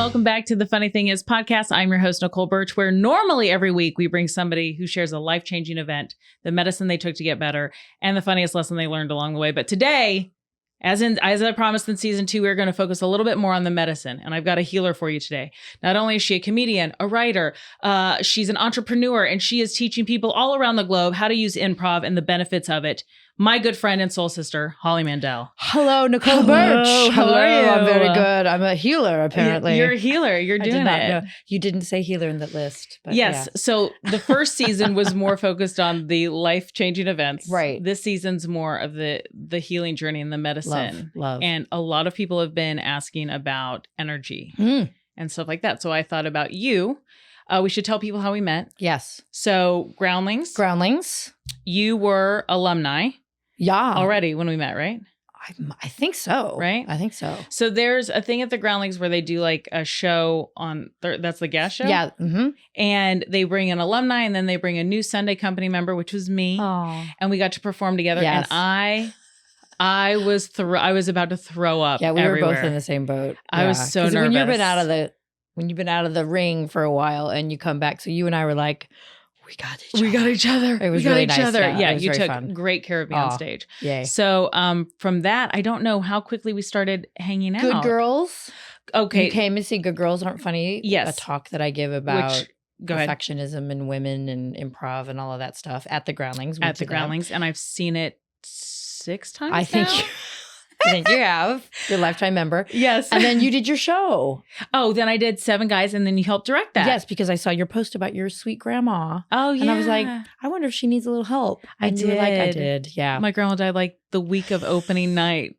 welcome back to the Funny Thing Is podcast. I'm your host, Nicole Birch, where normally every week we bring somebody who shares a life-changing event, the medicine they took to get better, and the funniest lesson they learned along the way. But today, as I promised in season 2, we're going to focus a little bit more on the medicine. And I've got a healer for you today. Not only is she a comedian, a writer, she's an entrepreneur, and she is teaching people all around the globe how to use improv and the benefits of it. My good friend and soul sister, Holly Mandel. Hello, Nicole Birch. How are you? I'm very good. I'm a healer, apparently. You're a healer. You're doing it. Know. You didn't say healer in the list. But yes. Yeah. So the first season was more focused on the life-changing events. Right. This season's more of the healing journey and the medicine. Love. And a lot of people have been asking about energy and stuff like that. So I thought about you. We should tell people how we met. Yes. So Groundlings. You were alumni. Yeah. Already when we met, right? I think so. Right? I think so. So there's a thing at the Groundlings where they do like a show on, that's the guest show? Yeah. Mm-hmm. And they bring an alumni and then they bring a new Sunday company member, which was me. Oh. And we got to perform together. Yes. And I was about to throw up. Yeah, we everywhere. were both in the same boat. I was so nervous. When you've been out of the ring for a while and you come back, so you and I were like, we got each other. It was really nice. Yeah, it was you took fun. great care of me on stage. Yay. So from that, I don't know how quickly we started hanging out. Good Girls. Okay. You came to see Good Girls Aren't Funny. Yes. A talk that I give about Go ahead. perfectionism in women and improv and all of that stuff at the Groundlings. And I've seen it 6 times I think you have. You're a lifetime member. Yes. And then you did your show. Oh, then I did 7 Guys and then you helped direct that. Yes, because I saw your post about your sweet grandma. Oh, yeah. And I was like, I wonder if she needs a little help. And you were like, I did. Yeah. My grandma died like the week of opening night.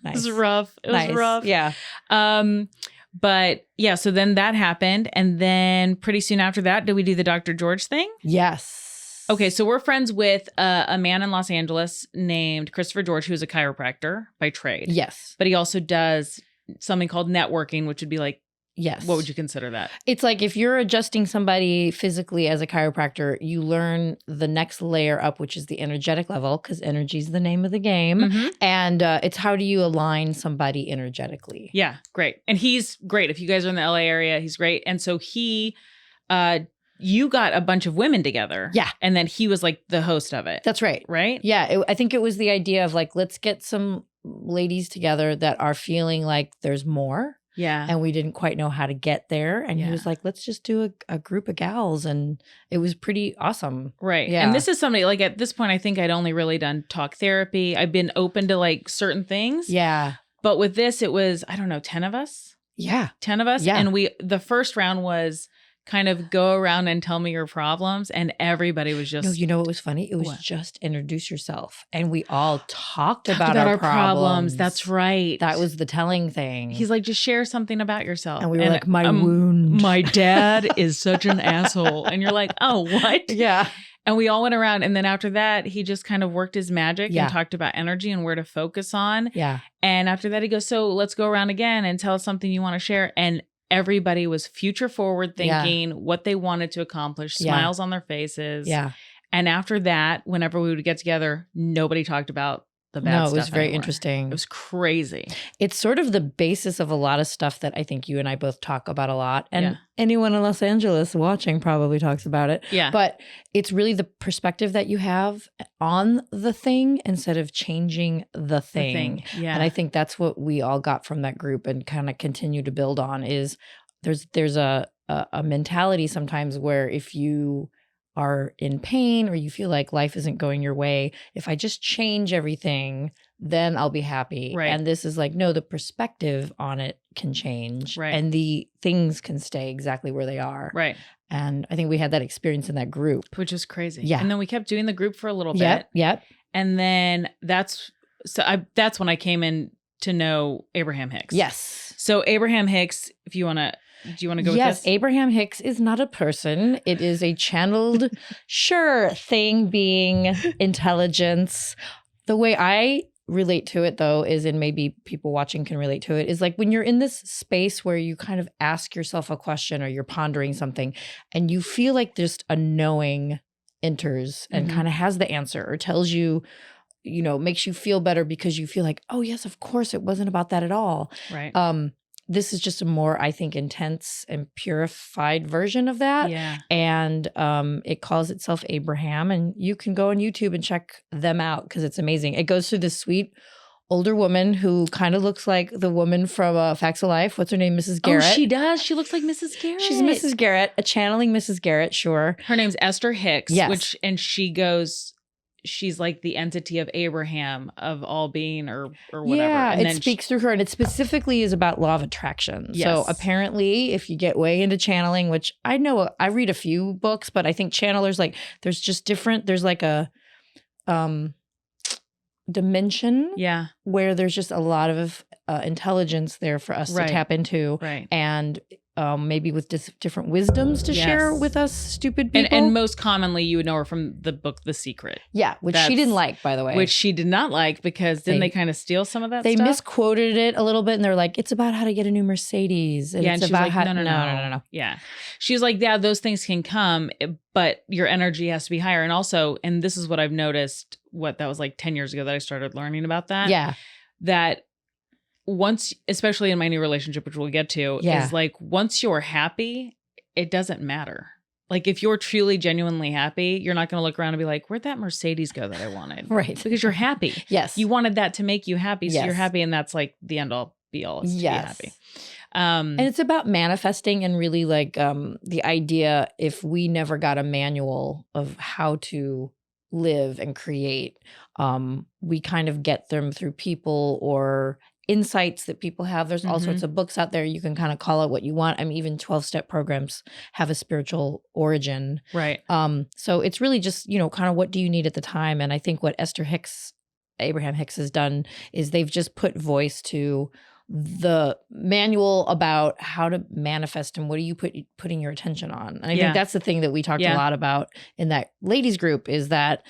Nice. It was rough. It was rough. Yeah. But yeah, so then that happened. And then pretty soon after that, did we do the Dr. George thing? Yes. Okay, so we're friends with a man in Los Angeles named Christopher George, who's a chiropractor by trade. Yes. But he also does something called networking, which would be like, yes. What would you consider that? It's like if you're adjusting somebody physically as a chiropractor, you learn the next layer up, which is the energetic level, because energy is the name of the game. Mm-hmm. And it's how do you align somebody energetically? Yeah, great. And he's great. If you guys are in the LA area, he's great. And so you got a bunch of women together. Yeah. And then he was like the host of it. That's right. Right? Yeah. I think it was the idea of like, let's get some ladies together that are feeling like there's more. Yeah. And we didn't quite know how to get there. And he was like, let's just do a group of gals. And it was pretty awesome. Right. Yeah. And this is somebody like at this point, I think I'd only really done talk therapy. I've been open to like certain things. Yeah. But with this, it was, I don't know, 10 of us. Yeah. 10 of us. Yeah. And the first round was kind of go around and tell me your problems. And everybody was just. No, you know what was funny? It was just introduce yourself. And we all talked about our problems. That's right. That was the telling thing. He's like, just share something about yourself. And we were like, my wound. My dad is such an asshole. And you're like, oh, what? Yeah. And we all went around. And then after that, he just kind of worked his magic and talked about energy and where to focus on. Yeah. And after that, he goes, so let's go around again and tell us something you want to share. And everybody was future forward thinking what they wanted to accomplish, smiles on their faces. Yeah. And after that, whenever we would get together, nobody talked about the bad stuff. No, it was very anymore. interesting. It was crazy. It's sort of the basis of a lot of stuff that I think you and I both talk about a lot. And anyone in Los Angeles watching probably talks about it. Yeah. But it's really the perspective that you have on the thing instead of changing the thing. Yeah. And I think that's what we all got from that group and kind of continue to build on is there's a mentality sometimes where if you are in pain or you feel like life isn't going your way, if I just change everything, then I'll be happy. Right. And this is like, no, the perspective on it can change. Right. And the things can stay exactly where they are. Right. And I think we had that experience in that group. Which is crazy. Yeah. And then we kept doing the group for a little bit. Yep. And then that's when I came in to know Abraham Hicks. Yes. So Abraham Hicks, do you want to go with this? Yes, Abraham Hicks is not a person. It is a channeled, thing being intelligence. The way I relate to it, though, is, and maybe people watching can relate to it, is like when you're in this space where you kind of ask yourself a question or you're pondering something and you feel like just a knowing enters and kind of has the answer or tells you, makes you feel better because you feel like, oh, yes, of course, it wasn't about that at all. Right. this is just a more, I think, intense and purified version of that. Yeah. And it calls itself Abraham. And you can go on YouTube and check them out because it's amazing. It goes through this sweet older woman who kind of looks like the woman from Facts of Life. What's her name? Mrs. Garrett. Oh, she does. She looks like Mrs. Garrett. She's Mrs. Garrett, a channeling Mrs. Garrett, sure. Her name's Esther Hicks. Yes. And she's like the entity of Abraham of all being or whatever. Yeah, and it speaks through her, and it specifically is about law of attraction. Yes. So apparently, if you get way into channeling, which I know, I read a few books, but I think channelers, like, there's just different, there's like a dimension where there's just a lot of intelligence there for us to tap into. Right. And maybe with different wisdoms to share with us stupid people. And most commonly, you would know her from the book The Secret. Yeah, which she didn't like, by the way. Which she did not like because didn't they kind of steal some of that stuff? They misquoted it a little bit and they're like, it's about how to get a new Mercedes. And it's and about she's like, no. Yeah. She's like, yeah, those things can come, but your energy has to be higher. And also, and this is what I've noticed, that was like 10 years ago that I started learning about that. Yeah. That once, especially in my new relationship, which we'll get to, is like, once you're happy, it doesn't matter. Like, if you're truly, genuinely happy, you're not going to look around and be like, where'd that Mercedes go that I wanted? Right. Because you're happy. Yes. You wanted that to make you happy. So yes. you're happy. And that's like the end all be all is to be happy. And it's about manifesting and really like the idea, if we never got a manual of how to live and create, we kind of get them through people or insights that people have. There's all sorts of books out there. You can kind of call it what you want. I mean, even 12-step programs have a spiritual origin. Right. So it's really just, kind of what do you need at the time? And I think what Abraham Hicks has done is they've just put voice to the manual about how to manifest and what are you putting your attention on. And I think that's the thing that we talked a lot about in that ladies group is that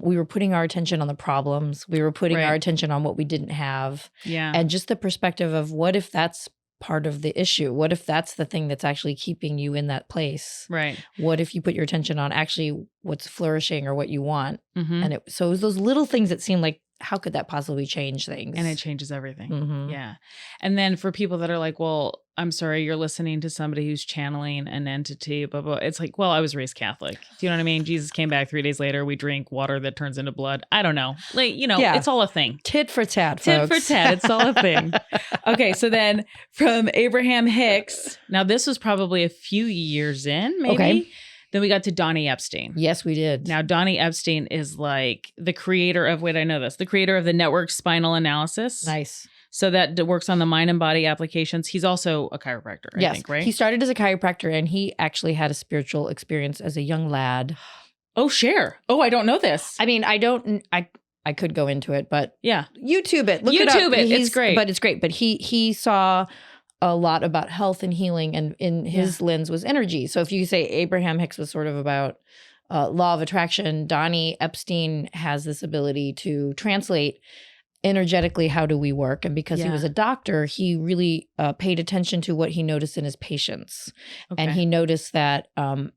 we were putting our attention on the problems. We were putting our attention on what we didn't have. Yeah. And just the perspective of what if that's part of the issue? What if that's the thing that's actually keeping you in that place? Right. What if you put your attention on actually what's flourishing or what you want? And so it was those little things that seem like, how could that possibly change things? And it changes everything. Yeah. And then for people that are like, well, I'm sorry, you're listening to somebody who's channeling an entity, blah, blah. It's like, well, I was raised Catholic. Do you know what I mean? Jesus came back 3 days later. We drink water that turns into blood. I don't know. Like, it's all a thing. Tit for tat, folks. Tit for tat. It's all a thing. Okay. So then from Abraham Hicks, now this was probably a few years in, maybe. Okay. Then we got to Donny Epstein. Yes, we did. Now, Donny Epstein is like the creator of, I know this, the creator of the network spinal analysis. Nice. So that works on the mind and body applications. He's also a chiropractor, I think, right? He started as a chiropractor and he actually had a spiritual experience as a young lad. Oh, share. Oh, I don't know this. I mean, I could go into it, but YouTube it. Look YouTube it up. It's great. But it's great. But he saw a lot about health and healing, and in his lens was energy. So if you say Abraham Hicks was sort of about law of attraction, Donny Epstein has this ability to translate energetically how do we work. And because he was a doctor, he really paid attention to what he noticed in his patients. Okay. And he noticed that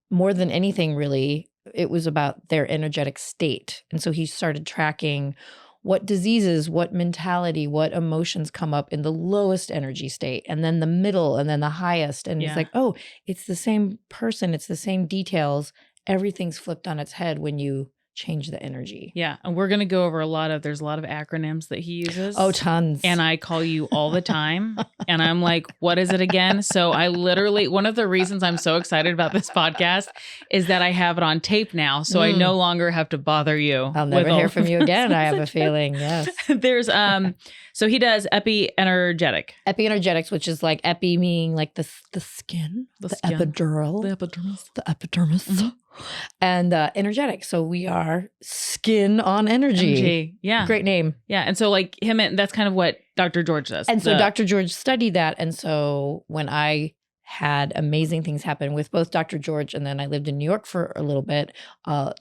more than anything, really, it was about their energetic state. And so he started tracking what diseases, what mentality, what emotions come up in the lowest energy state, and then the middle, and then the highest. And it's like, oh, it's the same person. It's the same details. Everything's flipped on its head when you change the energy. Yeah. And we're going to go over there's a lot of acronyms that he uses. Oh, tons. And I call you all the time. And I'm like, what is it again? So I literally, one of the reasons I'm so excited about this podcast is that I have it on tape now. So I no longer have to bother you. I'll never hear from you again. I have a feeling. Yes. There's, so he does Epi-Energetic. Epi-Energetics, which is like epi meaning like the skin, the epidural, the epidermis. And energetic. So we are skin on energy. Yeah. Great name. Yeah. And so like that's kind of what Dr. George does. And so Dr. George studied that. And so when I had amazing things happen with both Dr. George and then I lived in New York for a little bit,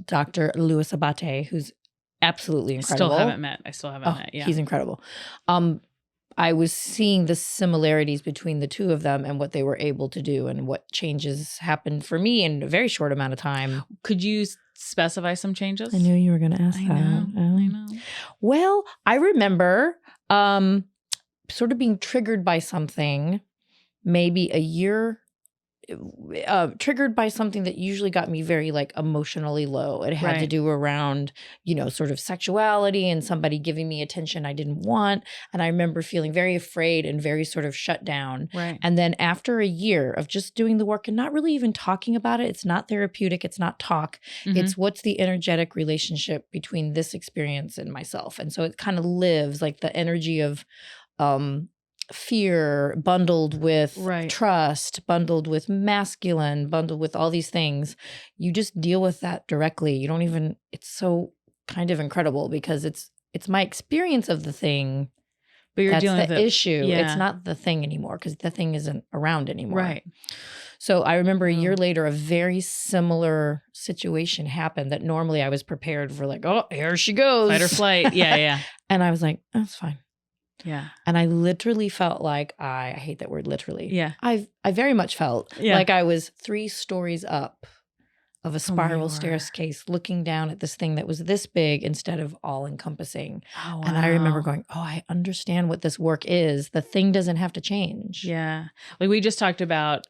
Dr. Louis Abate, who's absolutely incredible. I still haven't met. Yeah. He's incredible. I was seeing the similarities between the two of them and what they were able to do and what changes happened for me in a very short amount of time. Could you specify some changes? I knew you were going to ask that. I know. Well, I remember sort of being triggered by something maybe a year, triggered by something that usually got me very like emotionally low. It had to Right. do around, sort of sexuality and somebody giving me attention I didn't want. And I remember feeling very afraid and very sort of shut down. Right. And then after a year of just doing the work and not really even talking about it, it's not therapeutic, it's not talk. Mhm. It's what's the energetic relationship between this experience and myself. And so it kind of lives like the energy of fear bundled with Right. trust, bundled with masculine, bundled with all these things. You just deal with that directly. You don't even, it's so kind of incredible because it's my experience of the thing. But you're That's dealing with the it. issue. Yeah. It's not the thing anymore because the thing isn't around anymore. Right. So I remember a year Oh. later, a very similar situation happened that normally I was prepared for, like, oh, here she goes. Fight or flight. Yeah. Yeah. And I was like, oh, it's fine. Yeah. And I literally felt like I hate that word literally. Yeah. I very much felt like I was 3 stories up of a spiral staircase looking down at this thing that was this big instead of all encompassing. Oh, wow. And I remember going, oh, I understand what this work is. The thing doesn't have to change. Yeah. Like we just talked about,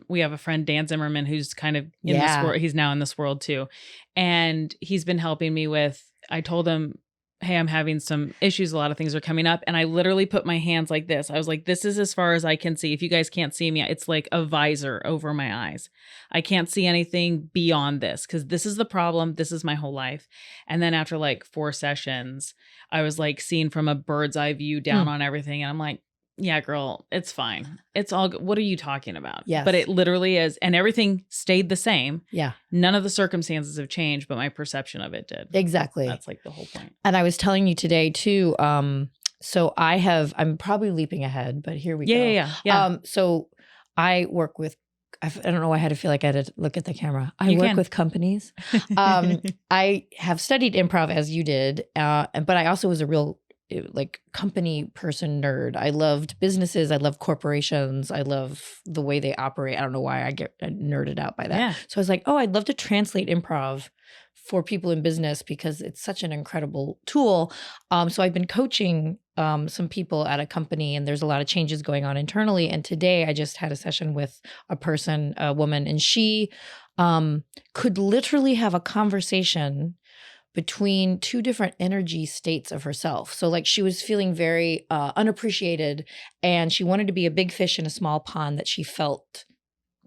we have a friend, Dan Zimmerman, who's kind of in this world. He's now in this world too. And he's been helping me with, I told him, hey, I'm having some issues. A lot of things are coming up. And I literally put my hands like this. I was like, this is as far as I can see. If you guys can't see me, it's like a visor over my eyes. I can't see anything beyond this because this is the problem. This is my whole life. And then after like 4 sessions, I was like seeing from a bird's eye view down on everything. And I'm like, yeah, girl, it's fine. It's all good. What are you talking about? Yes. But it literally is. And everything stayed the same. Yeah. None of the circumstances have changed, but my perception of it did. Exactly. That's like the whole point. And I was telling you today too, so I'm probably leaping ahead, but here we go. Yeah. So I work with, I don't know why I had to feel like I had to look at the camera. I work with companies. I have studied improv as you did, but I also was a real like company person nerd. I loved businesses. I love corporations. I love the way they operate. I don't know why I get nerded out by that. Yeah. So I was like, oh, I'd love to translate improv for people in business because it's such an incredible tool. So I've been coaching some people at a company and there's a lot of changes going on internally. And today I just had a session with a woman, and she could literally have a conversation between 2 different energy states of herself. So like she was feeling very unappreciated and she wanted to be a big fish in a small pond that she felt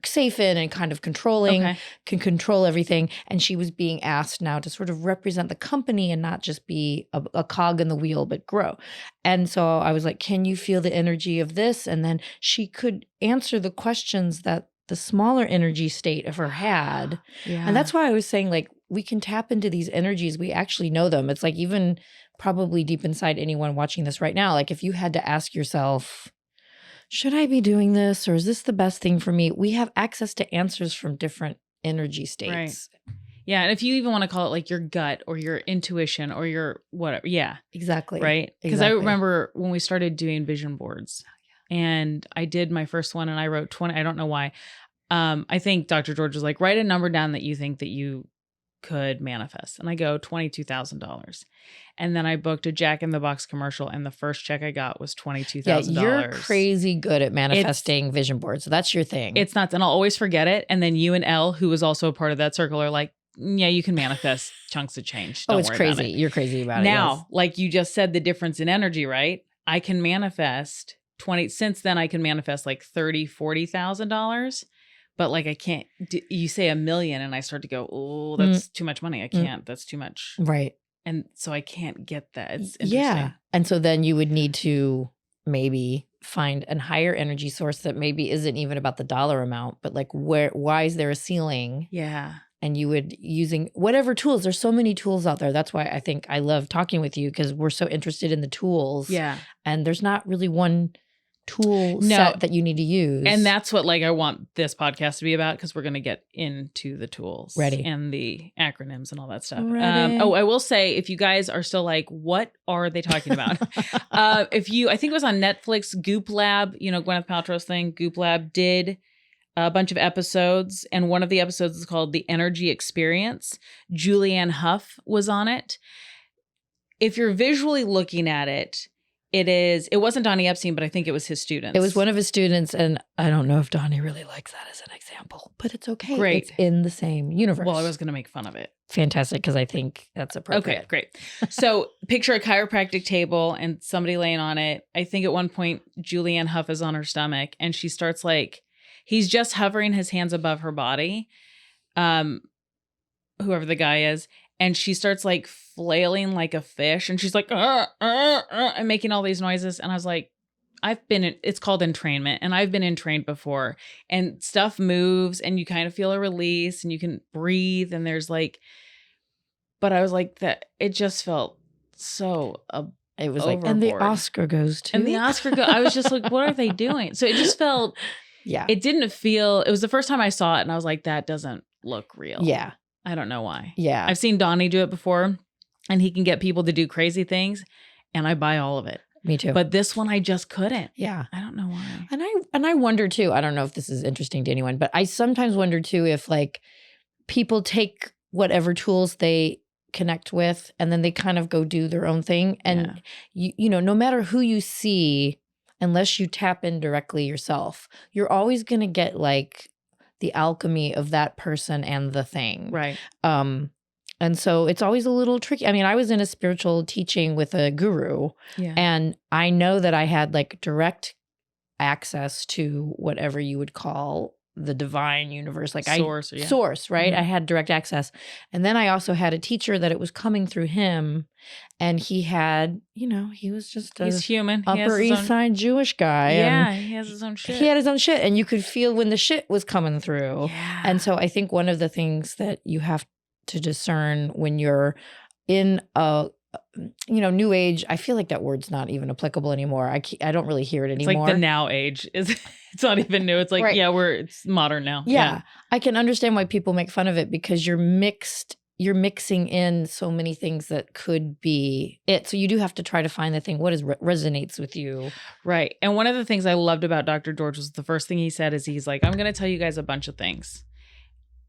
safe in and kind of controlling, can control everything. And she was being asked now to sort of represent the company and not just be a cog in the wheel, but grow. And so I was like, can you feel the energy of this? And then she could answer the questions that the smaller energy state of her had. Yeah. And that's why I was saying, like, we can tap into these energies. We actually know them. It's like even probably deep inside anyone watching this right now, like if you had to ask yourself, should I be doing this or is this the best thing for me? We have access to answers from different energy states. Right. Yeah. And if you even want to call it like your gut or your intuition or your whatever. Yeah. Exactly. Right. Because Exactly. I remember when we started doing vision boards and I did my first one and I wrote 20. I don't know why. I think Dr. George was like, write a number down that you think that you could manifest. And I go $22,000. And then I booked a Jack in the Box commercial and the first check I got was $22,000. Yeah, you're crazy good at manifesting vision boards. So that's your thing. It's nuts. And I'll always forget it. And then you and Elle, who was also a part of that circle, are like, yeah, you can manifest chunks of change. Don't it's worry crazy. about it. You're crazy about it. Now, yes. like you just said, the difference in energy, right? I can manifest 20. Since then, I can manifest like $30,000-$40,000. But like I can't, you say $1 million and I start to go, oh, that's too much money. I can't, that's too much. Right. And so I can't get that. It's interesting. Yeah. And so then you would need to maybe find a higher energy source that maybe isn't even about the dollar amount, but like why is there a ceiling? Yeah. And you would using whatever tools. There's so many tools out there. That's why I think I love talking with you because we're so interested in the tools. Yeah. And there's not really one tool set that you need to use. And that's what like I want this podcast to be about because we're going to get into the tools. Ready. And the acronyms and all that stuff. Ready. I will say if you guys are still like, what are they talking about? I think it was on Netflix, Goop Lab, Gwyneth Paltrow's thing, Goop Lab did a bunch of episodes. And one of the episodes is called The Energy Experience. Julianne Hough was on it. If you're visually looking at it, It wasn't Donny Epstein, but I think it was his students. It was one of his students, and I don't know if Donny really likes that as an example, but it's okay. Great. It's in the same universe. Well, I was going to make fun of it. Fantastic, because I think that's appropriate. Okay, great. So picture a chiropractic table and somebody laying on it. I think at one point, Julianne Hough is on her stomach, and she starts like, he's just hovering his hands above her body, whoever the guy is. And she starts like flailing like a fish, and she's like, and making all these noises. And I was like, it's called entrainment, and I've been entrained before, and stuff moves and you kind of feel a release and you can breathe. And there's like, but I was like that. It just felt so, it was overboard. like, and the Oscar goes to. And the Oscar I was just like, what are they doing? So it just felt, it didn't feel, it was the first time I saw it and I was like, that doesn't look real. Yeah. I don't know why. Yeah. I've seen Donny do it before, and he can get people to do crazy things, and I buy all of it. Me too. But this one I just couldn't. Yeah. I don't know why. And I wonder too, I don't know if this is interesting to anyone, but I sometimes wonder too if like people take whatever tools they connect with and then they kind of go do their own thing. And you know, no matter who you see, unless you tap in directly yourself, you're always going to get like the alchemy of that person and the thing. Right. And so it's always a little tricky. I mean, I was in a spiritual teaching with a guru, and I know that I had like direct access to whatever you would call the divine universe, like source, right? Mm-hmm. I had direct access. And then I also had a teacher that it was coming through him, and he had, you know, he was just he's human. Upper East Side Jewish guy. Yeah, he has his own shit. He had his own shit, and you could feel when the shit was coming through. Yeah. And so I think one of the things that you have to discern when you're in a, you know, new age, I feel like that word's not even applicable anymore. I don't really hear it anymore. It's like the now age. It's not even new. It's like, it's modern now. Yeah. I can understand why people make fun of it, because you're mixing in so many things that could be it. So you do have to try to find the thing, what resonates with you. Right. And one of the things I loved about Dr. George was the first thing he said is he's like, I'm going to tell you guys a bunch of things.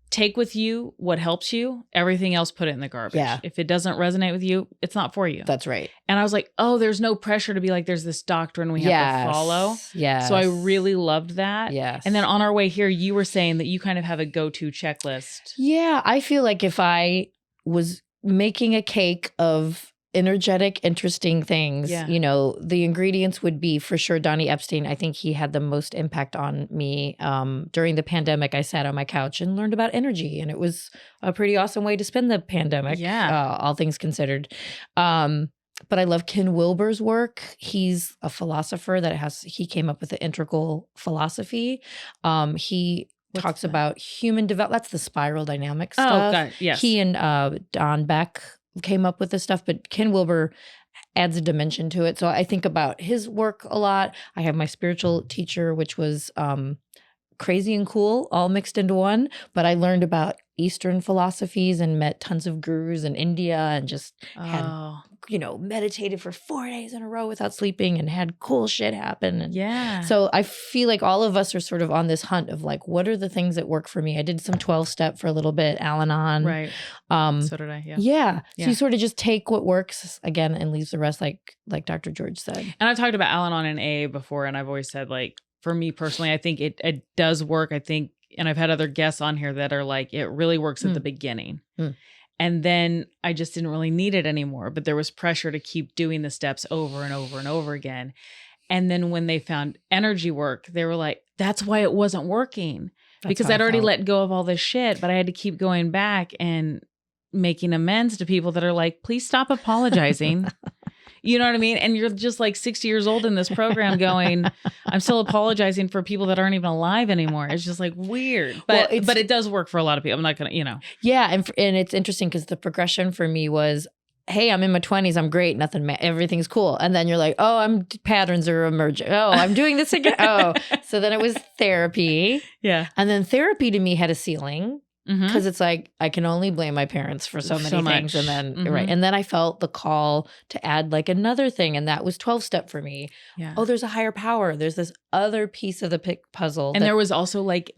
Take with you what helps you. Everything else, put it in the garbage. Yeah. If it doesn't resonate with you, it's not for you. That's right. And I was like, oh, there's no pressure to be like, there's this doctrine we have to follow. Yeah. So I really loved that. Yes. And then on our way here, you were saying that you kind of have a go-to checklist. Yeah. I feel like if I was making a cake of energetic, interesting things, you know, the ingredients would be for sure Donny Epstein. I think he had the most impact on me. During the pandemic, I sat on my couch and learned about energy, and it was a pretty awesome way to spend the pandemic. Yeah. All things considered. But I love Ken Wilber's work. He's a philosopher he came up with the integral philosophy. He talks about human development. That's the spiral dynamic stuff. Oh, God, yes. He and Don Beck came up with this stuff, but Ken Wilber adds a dimension to it. So I think about his work a lot. I have my spiritual teacher, which was crazy and cool, all mixed into one. But I learned about Eastern philosophies and met tons of gurus in India and just had, you know, meditated for 4 days in a row without sleeping and had cool shit happen. And so I feel like all of us are sort of on this hunt of like, what are the things that work for me? I did some 12-step for a little bit, Al-Anon. Right. So did I. Yeah. So you sort of just take what works again and leaves the rest, like Dr. George said. And I've talked about Al-Anon and AA before, and I've always said, like, for me personally, I think it does work. I think, and I've had other guests on here that are like, it really works at the beginning. And then I just didn't really need it anymore. But there was pressure to keep doing the steps over and over and over again. And then when they found energy work, they were like, that's why it wasn't working. Because I'd already let go of all this shit, but I had to keep going back and making amends to people that are like, please stop apologizing. You know what I mean? And you're just like 60 years old in this program going, I'm still apologizing for people that aren't even alive anymore. It's just like weird. But it does work for a lot of people. I'm not going to, you know. Yeah. And it's interesting because the progression for me was, hey, I'm in my 20s. I'm great. Everything's cool. And then you're like, oh, patterns are emerging. Oh, I'm doing this again. Oh, so then it was therapy. Yeah. And then therapy to me had a ceiling. Because it's like, I can only blame my parents for so many things. And then, and then I felt the call to add like another thing. And that was 12-step for me. Yeah. Oh, there's a higher power. There's this other piece of the puzzle. And there was also like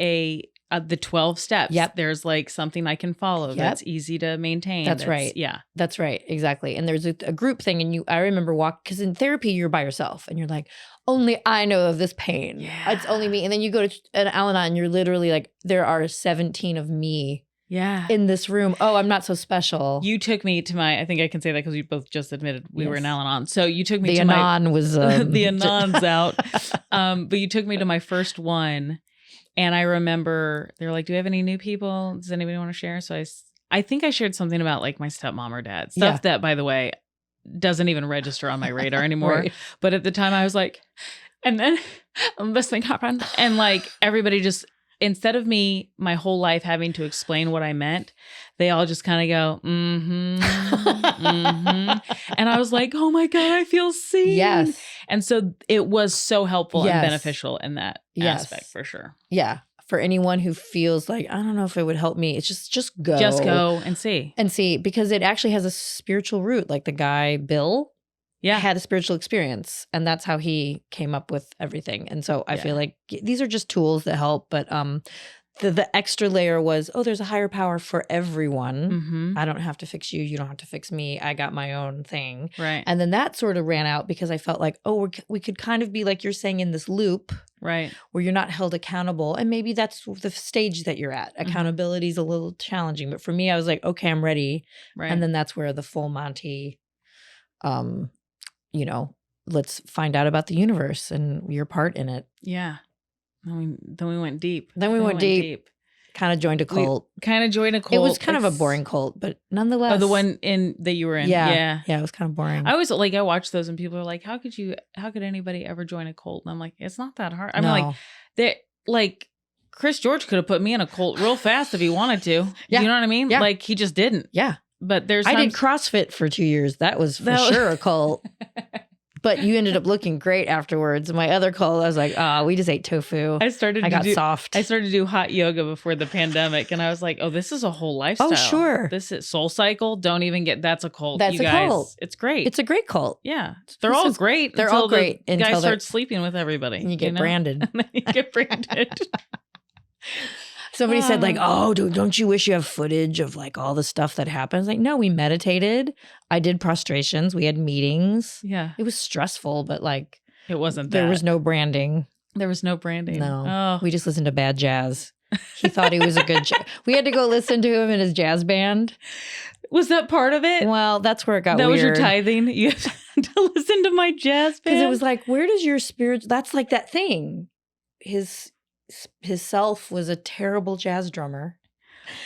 the 12 steps. Yep. There's like something I can follow that's easy to maintain. That's right. Yeah. That's right. Exactly. And there's a group thing. And I remember because in therapy, you're by yourself and you're like, only I know of this pain. Yeah. It's only me. And then you go to an Al-Anon and you're literally like, there are 17 of me in this room. Oh, I'm not so special. You took me to I think I can say that because we both just admitted we were in Al-Anon. So you took me the to Anon was the Anon's out. But you took me to my first one. And I remember they were like, do we have any new people? Does anybody want to share? So I think I shared something about like my stepmom or dad. Stuff that, by the way, doesn't even register on my radar anymore. Right. But at the time I was like, and then this thing happened. And like everybody just, instead of me, my whole life having to explain what I meant, they all just kind of go, And I was like, oh my God, I feel seen. Yes. And so it was so helpful and beneficial in that aspect for sure. Yeah. For anyone who feels like, I don't know if it would help me, it's just go. Just go and see. And see, because it actually has a spiritual root. Like the guy, Bill, had a spiritual experience. And that's how he came up with everything. And so I feel like these are just tools that help. But the extra layer was, there's a higher power for everyone. Mm-hmm. I don't have to fix you. You don't have to fix me. I got my own thing. Right. And then that sort of ran out because I felt like, we could kind of be like you're saying in this loop. Right. Where you're not held accountable. And maybe that's the stage that you're at. Accountability is a little challenging. But for me, I was like, okay, I'm ready. Right. And then that's where the full Monty, let's find out about the universe and your part in it. Yeah. Then we went deep. Then we went deep. Kind of joined a cult. It was kind of a boring cult, but nonetheless. Oh, the one that you were in. Yeah. Yeah, it was kind of boring. I always I watch those and people are like, how could anybody ever join a cult? And I'm like, it's not that hard. I mean, like Chris George could have put me in a cult real fast if he wanted to. Yeah. You know what I mean? Yeah. Like he just didn't. Yeah. But I did CrossFit for 2 years. That was for sure a cult. But you ended up looking great afterwards. My other cult, I was like, we just ate tofu. I got soft. I started to do hot yoga before the pandemic. And I was like, this is a whole lifestyle. Oh, sure. This is Soul Cycle. Don't even that's a cult. That's you guys. Cult. It's great. It's a great cult. Yeah. They're all great. They're all great. The guy starts sleeping with everybody. And you get branded. And then you get branded. Somebody said like, don't you wish you have footage of like all the stuff that happens? Like, no, we meditated. I did prostrations. We had meetings. Yeah. It was stressful, but like. It wasn't There was no branding. There was no branding. No. Oh. We just listened to bad jazz. He thought he was a good we had to go listen to him in his jazz band. Was that part of it? Well, that's where it got weird. That was your tithing? You had to listen to my jazz band? Because it was like, where does your spirit. That's like that thing. His self was a terrible jazz drummer.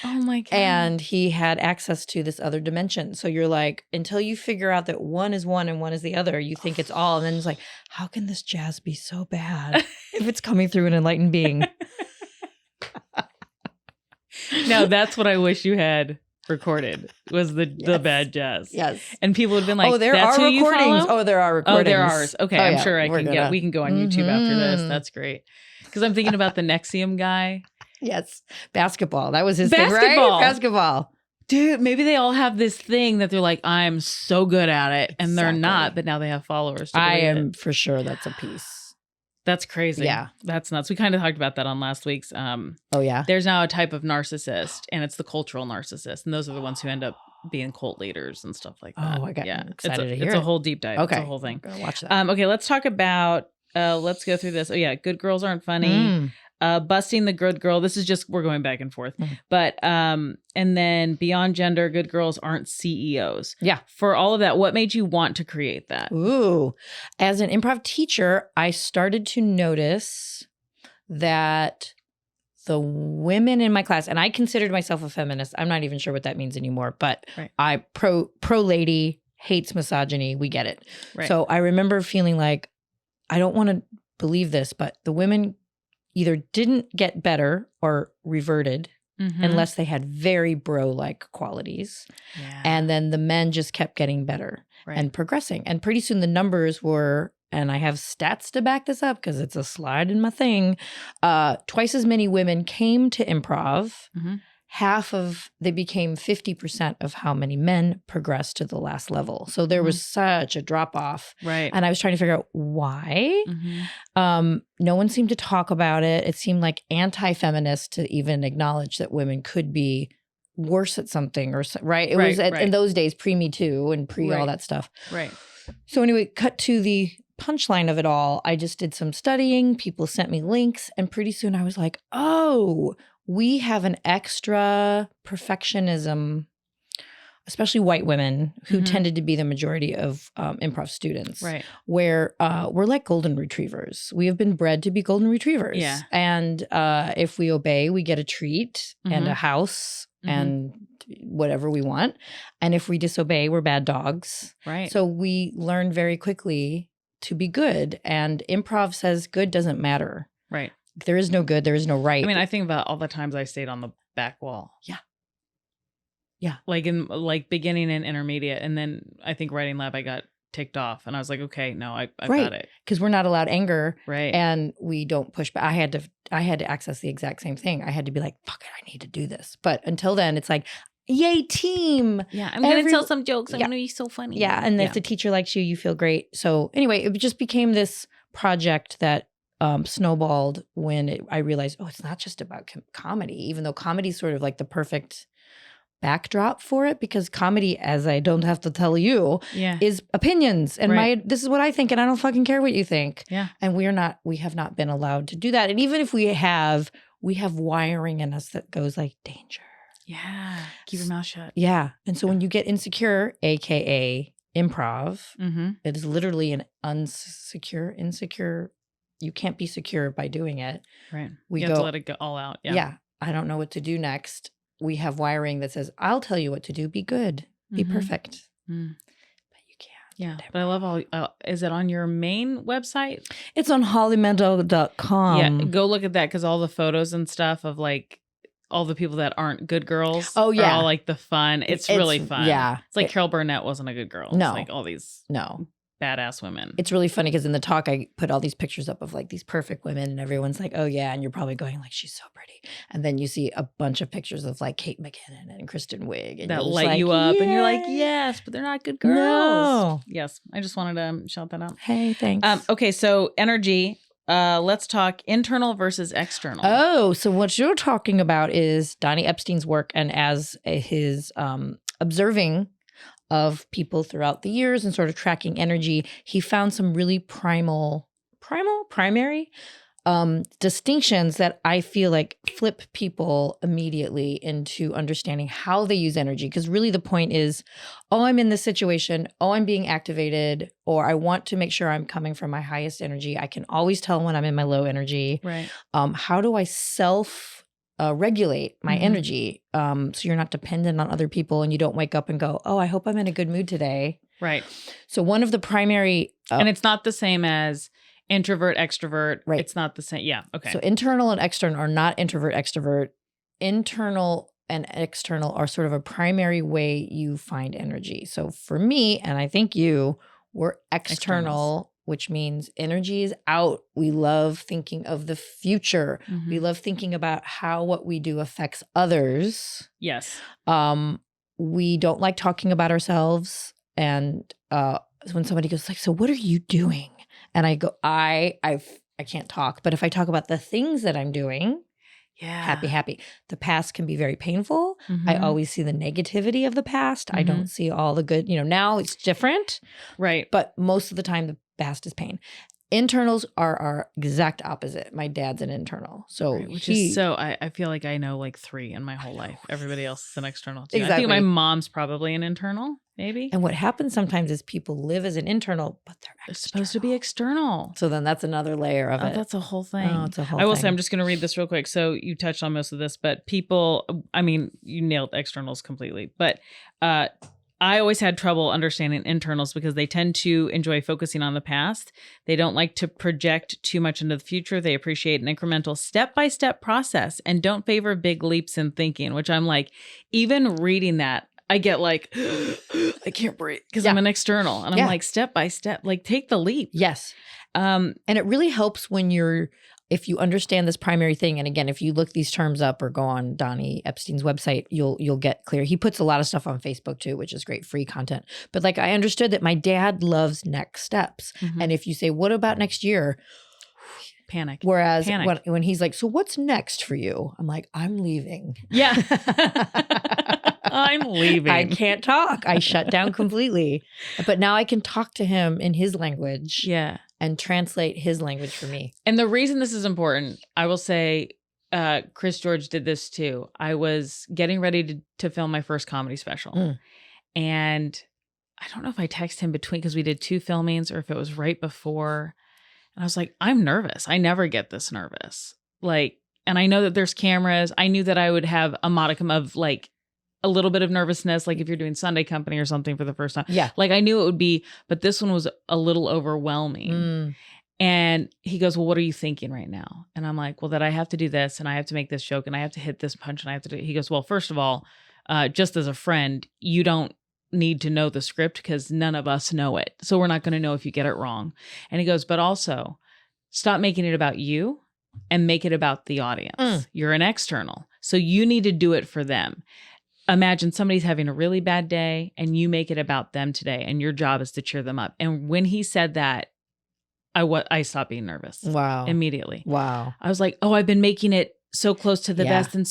Oh my God. And he had access to this other dimension. So you're like, until you figure out that one is one and one is the other, you think it's all. And then it's like, how can this jazz be so bad if it's coming through an enlightened being? Now that's what I wish you had recorded was the bad jazz. Yes. And people would have been like, there are recordings. Oh, there are recordings. Oh, there are. Okay. I'm sure we can go on YouTube after this. That's great. Because I'm thinking about the Nexium guy. Yes. Basketball. That was his thing, right? Basketball. Dude, maybe they all have this thing that they're like, I'm so good at it. And they're not, but now they have followers. I am for sure that's a piece. That's crazy. Yeah. That's nuts. We kind of talked about that on last week's. Oh, yeah. There's now a type of narcissist, and it's the cultural narcissist. And those are the ones who end up being cult leaders and stuff like that. Oh, I got excited to hear It's a whole deep dive. Okay. It's a whole thing. I'm gonna watch that. Okay, let's talk about, let's go through this. Oh, yeah. Good girls aren't funny. Busting the good girl. This is just, we're going back and forth. But, and then beyond gender, good girls aren't CEOs. Yeah. For all of that, what made you want to create that? Ooh. As an improv teacher, I started to notice that the women in my class, and I considered myself a feminist. I'm not even sure what that means anymore, but I pro lady, hates misogyny. We get it. Right. So I remember feeling like, I don't want to believe this, but the women either didn't get better or reverted unless they had very bro-like qualities. Yeah. And then the men just kept getting better and progressing. And pretty soon the numbers were, and I have stats to back this up because it's a slide in my thing, twice as many women came to improv, they became 50% of how many men progressed to the last level. So there was such a drop off. Right. And I was trying to figure out why. No one seemed to talk about it. It seemed like anti-feminist to even acknowledge that women could be worse at something right. It was in those days pre-Me Too and pre all that stuff. Right. So anyway, cut to the punchline of it all. I just did some studying. People sent me links. And pretty soon I was like, oh, we have an extra perfectionism, especially white women who tended to be the majority of improv students, where we're like golden retrievers. We have been bred to be golden retrievers. Yeah. And if we obey, we get a treat and a house and whatever we want. And if we disobey, we're bad dogs. Right. So we learn very quickly to be good. And improv says good doesn't matter. Right. There is no good. There is no right. I mean, I think about all the times I stayed on the back wall. Yeah. Yeah. Like in beginning and intermediate. And then I think writing lab, I got ticked off and I was like, okay, no, I got it. Because we're not allowed anger. Right. And we don't push back. I had to access the exact same thing. I had to be like, fuck it, I need to do this. But until then, it's like, yay, team. Yeah. I'm going to tell some jokes. I'm going to be so funny. Yeah. And if the teacher likes you, you feel great. So anyway, it just became this project that snowballed when I realized, oh, it's not just about comedy, even though comedy is sort of like the perfect backdrop for it, because comedy, as I don't have to tell you, is opinions. And this is what I think, and I don't fucking care what you think. Yeah. And we have not been allowed to do that. And even if we have wiring in us that goes like danger. Yeah. Keep your mouth shut. Yeah. And so when you get insecure, AKA improv, it is literally an insecure. You can't be secure by doing it. Right. You have to let it go all out. Yeah. Yeah. I don't know what to do next. We have wiring that says, I'll tell you what to do. Be good. Be perfect. But you can't. Yeah. But I love all, is it on your main website? It's on hollymandel.com. Yeah. Go look at that because all the photos and stuff of like all the people that aren't good girls. Oh, yeah. Are all like the fun. It's really fun. Yeah. It's like Carol Burnett wasn't a good girl. No. It's like all these badass women. It's really funny because in the talk, I put all these pictures up of like these perfect women and everyone's like, oh yeah. And you're probably going like, she's so pretty. And then you see a bunch of pictures of like Kate McKinnon and Kristen Wiig. And that light you up and you're like, yes, but they're not good girls. No. Yes. I just wanted to shout that out. Hey, thanks. Okay. So energy, let's talk internal versus external. Oh, so what you're talking about is Donny Epstein's work, and as his observing of people throughout the years and sort of tracking energy, he found some really primary distinctions that I feel like flip people immediately into understanding how they use energy. Because really the point is, oh, I'm in this situation, oh, I'm being activated, or I want to make sure I'm coming from my highest energy. I can always tell when I'm in my low energy. Right. How do I regulate my energy so you're not dependent on other people and you don't wake up and go, oh, I hope I'm in a good mood today. Right. So one of the primary... and it's not the same as introvert, extrovert. Right. It's not the same. Yeah. Okay. So internal and external are not introvert, extrovert. Internal and external are sort of a primary way you find energy. So for me, and I think you, we're external, which means energy is out. We love thinking of the future. We love thinking about how what we do affects others. Yes. We don't like talking about ourselves. And when somebody goes like, so what are you doing? And I go, I can't talk. But if I talk about the things that I'm doing, happy. The past can be very painful. I always see the negativity of the past. I don't see all the good. Now it's different. Right. But most of the time, the past is pain. Internals are our exact opposite. My dad's an internal. So I feel like I know like 3 in my whole life. Everybody else is an external too. Exactly. I think my mom's probably an internal, maybe. And what happens sometimes is people live as an internal, but they're supposed to be external. So then that's another layer of it. That's a whole thing. Oh, it's a whole I will thing. say, I'm just going to read this real quick. So you touched on most of this, but people, I mean, you nailed externals completely. But I always had trouble understanding internals because they tend to enjoy focusing on the past. They don't like to project too much into the future. They appreciate an incremental step-by-step process and don't favor big leaps in thinking, which I'm like, even reading that, I get like, I can't breathe because I'm an external. And I'm like, step by step, like take the leap. Yes. And it really helps when you're if you understand this primary thing, and again, if you look these terms up or go on Donny Epstein's website, you'll get clear. He puts a lot of stuff on Facebook too, which is great free content. But like I understood that my dad loves next steps. And if you say, what about next year? Panic. Whereas when he's like, so what's next for you? I'm like, I'm leaving. Yeah. I'm leaving. I can't talk. I shut down completely. But now I can talk to him in his language. Yeah. And translate his language for me. And the reason this is important, I will say, Chris George did this too. I was getting ready to film my first comedy special. And I don't know if I texted him between, because we did 2 filmings, or if it was right before. And I was like, I'm nervous. I never get this nervous. Like, and I know that there's cameras. I knew that I would have a modicum of like a little bit of nervousness, like if you're doing Sunday Company or something for the first time. Yeah. Like I knew it would be, but this one was a little overwhelming. And he goes, well, what are you thinking right now? And I'm like, well, that I have to do this, and I have to make this joke, and I have to hit this punch, and I have to do it. He goes, well, first of all, just as a friend, you don't need to know the script because none of us know it. So we're not going to know if you get it wrong. And he goes, but also stop making it about you and make it about the audience. You're an external. So you need to do it for them. Imagine somebody's having a really bad day and you make it about them today, and your job is to cheer them up. And when he said that, I stopped being nervous. Wow. Immediately. Wow. I was like, oh, I've been making it so close to the best. And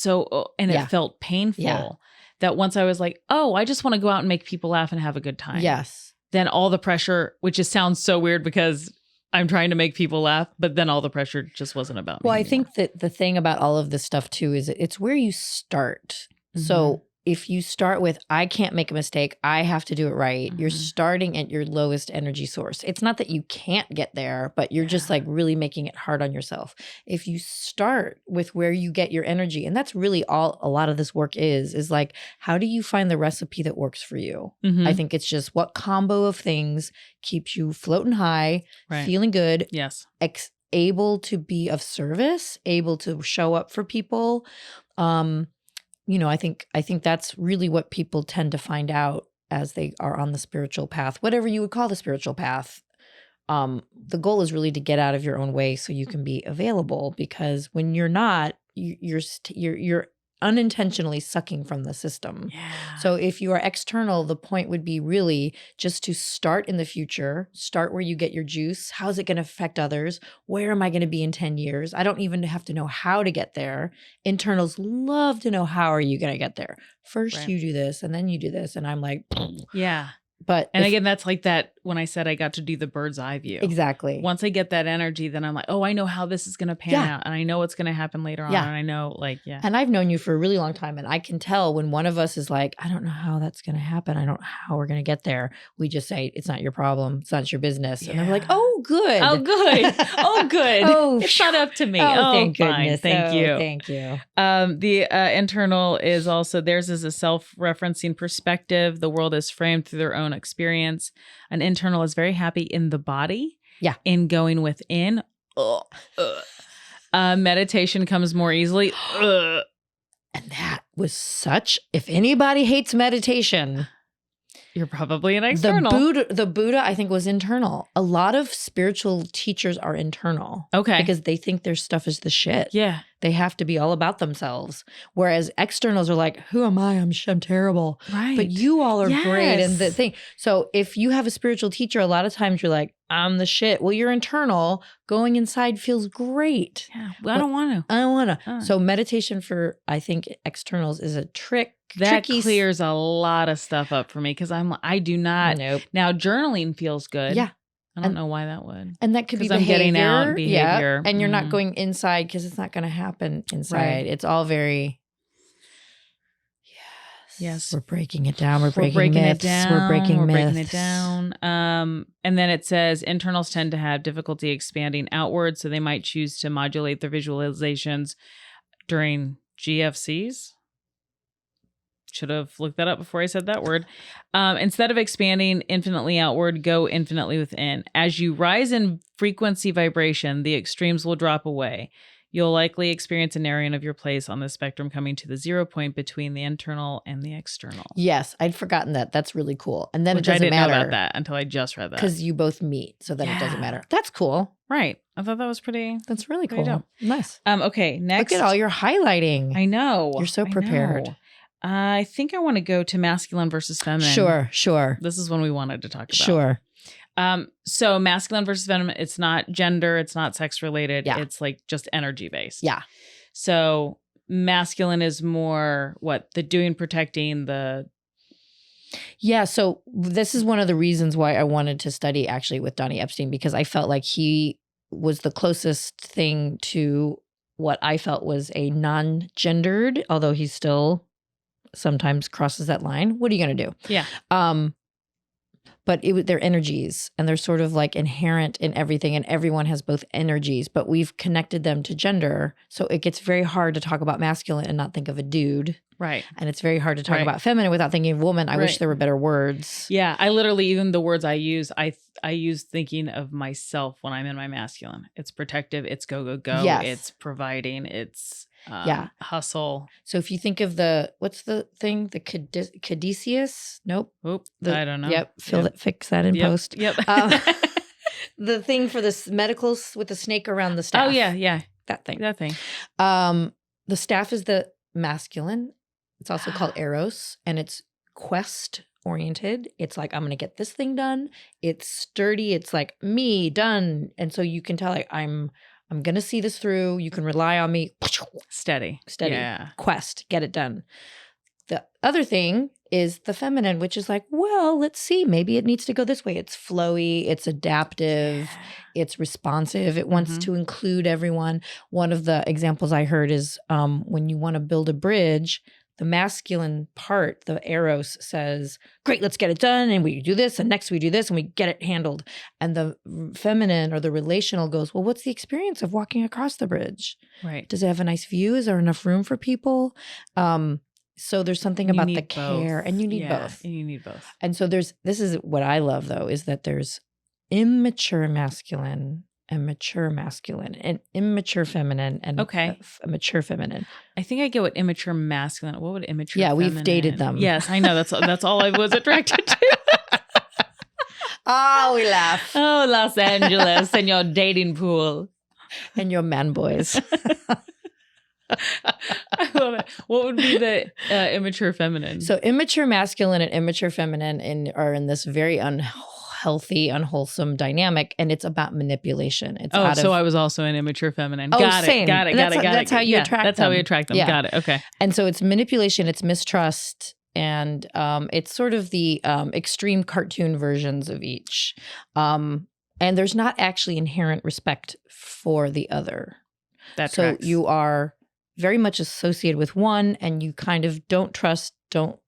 it felt painful that once I was like, oh, I just want to go out and make people laugh and have a good time. Yes. Then all the pressure, which just sounds so weird because I'm trying to make people laugh, but then all the pressure just wasn't about me. Well, I anymore. think that the thing about all of this stuff too is it's where you start. So if you start with, I can't make a mistake, I have to do it right, you're starting at your lowest energy source. It's not that you can't get there, but you're just like really making it hard on yourself. If you start with where you get your energy, and that's really all a lot of this work is like, how do you find the recipe that works for you? I think it's just what combo of things keeps you floating high, feeling good, able to be of service, able to show up for people. You know, I think that's really what people tend to find out as they are on the spiritual path, whatever you would call the spiritual path. The goal is really to get out of your own way so you can be available, because when you're not, you're unintentionally sucking from the system. Yeah. So if you are external, the point would be really just to start in the future, start where you get your juice. How's it going to affect others? Where am I going to be in 10 years? I don't even have to know how to get there. Internals love to know, how are you going to get there? First you do this, and then you do this. And I'm like, yeah. But again, that's like that when I said I got to do the bird's eye view. Exactly. Once I get that energy, then I'm like, oh, I know how this is going to pan out, and I know what's going to happen later on. And I know, And I've known you for a really long time, and I can tell when one of us is like, I don't know how that's going to happen. I don't know how we're going to get there. We just say, it's not your problem. It's not your business. And they're like, oh, good. Oh, good. Oh, good. It's not up to me. Oh, thank fine. goodness. Thank you. Thank you. The internal is also, theirs is a self-referencing perspective. The world is framed through their own experience. An internal is very happy in the body. Yeah. In going within. Meditation comes more easily. And that was if anybody hates meditation, you're probably an external. The Buddha, I think, was internal. A lot of spiritual teachers are internal. Okay. Because they think their stuff is the shit. Yeah. They have to be all about themselves. Whereas externals are like, who am I? I'm terrible. Right. But you all are great. And the thing. So if you have a spiritual teacher, a lot of times you're like, I'm the shit. Well, you're internal. Going inside feels great. Yeah. Well, I don't want to. I don't want to. So meditation for, I think, externals is a trick. That clears a lot of stuff up for me, because I do not. Nope. Now, journaling feels good. Yeah. I don't know why that would. And that could be behavior. I'm getting out behavior. Yeah. And you're not going inside, because it's not going to happen inside. Right. It's all very... Yes. We're breaking it down. We're breaking myths. We're breaking it down. And then it says internals tend to have difficulty expanding outward, so they might choose to modulate their visualizations during GFCs. Should have looked that up before I said that word. Instead of expanding infinitely outward, go infinitely within. As you rise in frequency vibration, the extremes will drop away. You'll likely experience a narrowing of your place on the spectrum coming to the 0 point between the internal and the external. Yes, I'd forgotten that. That's really cool. And then Which it I doesn't didn't matter. know about that until I just read that. Because you both meet, so then it doesn't Yeah. matter. That's cool. Right. I thought that was pretty. That's really Pretty cool. dope. Nice. Okay, next. Look at all your highlighting. I know. You're so I prepared. know. I think I want to go to masculine versus feminine. Sure. This is one we wanted to talk about. Sure. So masculine versus feminine, it's not gender, it's not sex related. Yeah. It's like just energy based. Yeah. So masculine is more the doing, protecting, the. Yeah. So this is one of the reasons why I wanted to study actually with Donny Epstein, because I felt like he was the closest thing to what I felt was a non-gendered, although he still sometimes crosses that line. What are you going to do? Yeah. But they're energies, and they're sort of like inherent in everything, and everyone has both energies, but we've connected them to gender. So it gets very hard to talk about masculine and not think of a dude. Right. And it's very hard to talk about feminine without thinking of woman. I wish there were better words. Yeah. I literally, even the words I use, I use thinking of myself when I'm in my masculine. It's protective. It's go. Yes. It's providing. It's hustle. So if you think of what's the thing? The caduceus? Nope. Oop, I don't know. Yep. Fix that in post. Yep. The thing for this medicals with the snake around the staff. Oh, yeah. That thing. The staff is the masculine. It's also called eros, and it's quest oriented. It's like, I'm going to get this thing done. It's sturdy. It's like me done. And so you can tell like, I'm going to see this through. You can rely on me. Steady. Yeah. Quest, get it done. The other thing is the feminine, which is like, well, let's see. Maybe it needs to go this way. It's flowy. It's adaptive. It's responsive. It wants to include everyone. One of the examples I heard is when you want to build a bridge, the masculine part, the eros, says, great, let's get it done. And we do this. And next we do this and we get it handled. And the feminine or the relational goes, well, what's the experience of walking across the bridge? Right. Does it have a nice view? Is there enough room for people? So there's something about the care, and you need both. And you need both. And so this is what I love though, is that there's immature masculine and mature masculine, and immature feminine and a mature feminine. I think I get what immature masculine. What would immature? Yeah, feminine? we've dated them. Yes, I know. That's all I was attracted to. Oh, we laugh. Oh, Los Angeles and your dating pool and your man boys. I love it. What would be the immature feminine? So immature masculine and immature feminine are in this very unhealthy, unwholesome dynamic, and it's about manipulation. It's I was also an immature feminine. Oh, got same. it. Got it. That's how you attract them. That's how we attract them. Yeah. Got it. Okay. And so it's manipulation, it's mistrust, and it's sort of the extreme cartoon versions of each. And there's not actually inherent respect for the other. That so tracks. You are very much associated with one, and you kind of don't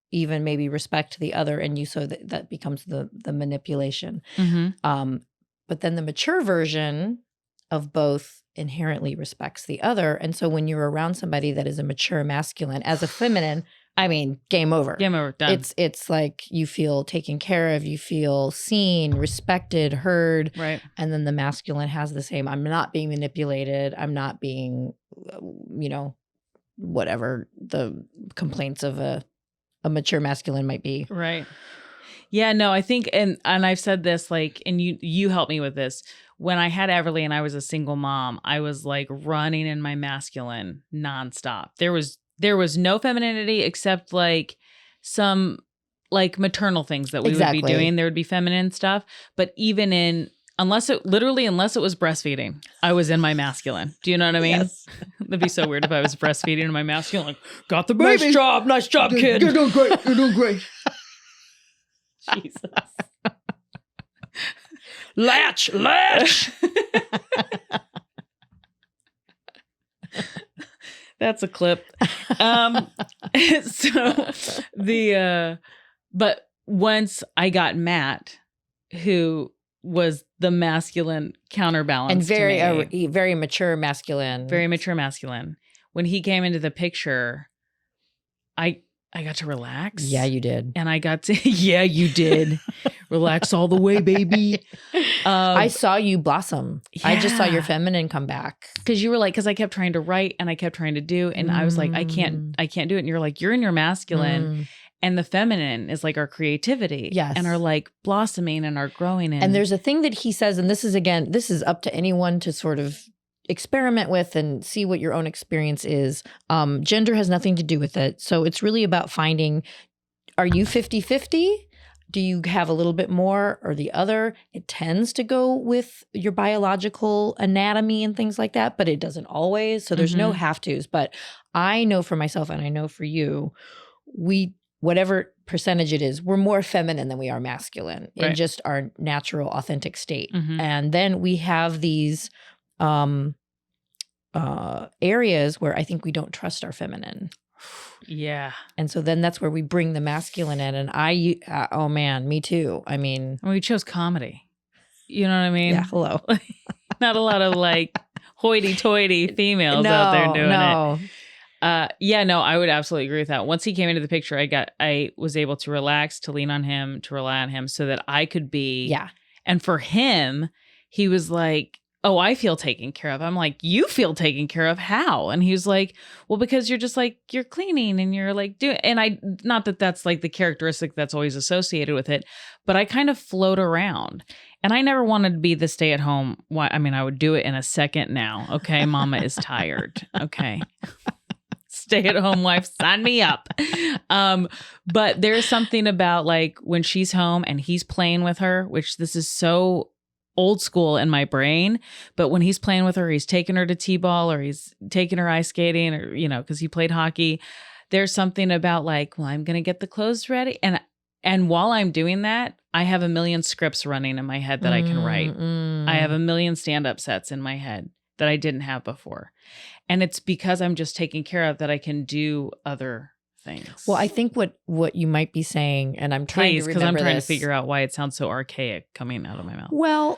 even maybe respect the other, and that becomes the manipulation. But then the mature version of both inherently respects the other, and so when you're around somebody that is a mature masculine, as a feminine, I mean, game over. Game over. Done. It's like you feel taken care of, you feel seen, respected, heard. Right. And then the masculine has the same. I'm not being manipulated. I'm not being, whatever the complaints of a mature masculine might be. Right. Yeah, no, I think, and I've said this, like, and you helped me with this. When I had Everly and I was a single mom, I was like running in my masculine nonstop. There was no femininity except like some like maternal things that we would be doing. There would be feminine stuff, but even unless it was breastfeeding, I was in my masculine. Do you know what I mean? Yes. That'd be so weird if I was breastfeeding in my masculine, like, got the baby. Nice job, kid. You're doing great. Jesus. Latch. That's a clip. But once I got Matt, who was the masculine counterbalance, and very to me, very mature masculine. very mature masculine. When he came into the picture, I I got to relax. Yeah, you did. And I got to, yeah, you did. Relax all the way, baby. I saw you blossom. I just saw your feminine come back. Because you were like, because I kept trying to write and I kept trying to do. And I was like, I can't do it. And you're like, you're in your masculine. And the feminine is like our creativity. Yes. And our like blossoming and our growing. And there's a thing that he says, and this is up to anyone to sort of experiment with and see what your own experience is. Gender has nothing to do with it. So it's really about finding, are you 50-50? Do you have a little bit more or the other? It tends to go with your biological anatomy and things like that, but it doesn't always. So there's no have tos. But I know for myself, and I know for you, whatever percentage it is, we're more feminine than we are masculine in just our natural, authentic state. And then we have these areas where I think we don't trust our feminine. Yeah. And so then that's where we bring the masculine in. And oh man, me too. I mean, we chose comedy. You know what I mean? Yeah, hello. Not a lot of like hoity-toity females out there doing it. I would absolutely agree with that. Once he came into the picture, I was able to relax, to lean on him, to rely on him so that I could be. Yeah. And for him, he was like, oh, I feel taken care of. I'm like, you feel taken care of? How? And he was like, well, because you're just like, you're cleaning and you're like doing, and not that that's like the characteristic that's always associated with it, but I kind of float around. And I never wanted to be the stay at home. I mean, I would do it in a second now. Okay. Mama is tired. Okay. Stay at home wife, sign me up. But there's something about like when she's home and he's playing with her, which this is so old school in my brain, but when he's playing with her, he's taking her to t-ball or he's taking her ice skating or, because he played hockey. There's something about like, well, I'm going to get the clothes ready. And while I'm doing that, I have a million scripts running in my head that I can write. I have a million stand-up sets in my head that I didn't have before. And it's because I'm just taking care of that I can do other things. Well, I think what you might be saying, and I'm trying to remember because I'm trying to figure out why it sounds so archaic coming out of my mouth. Well,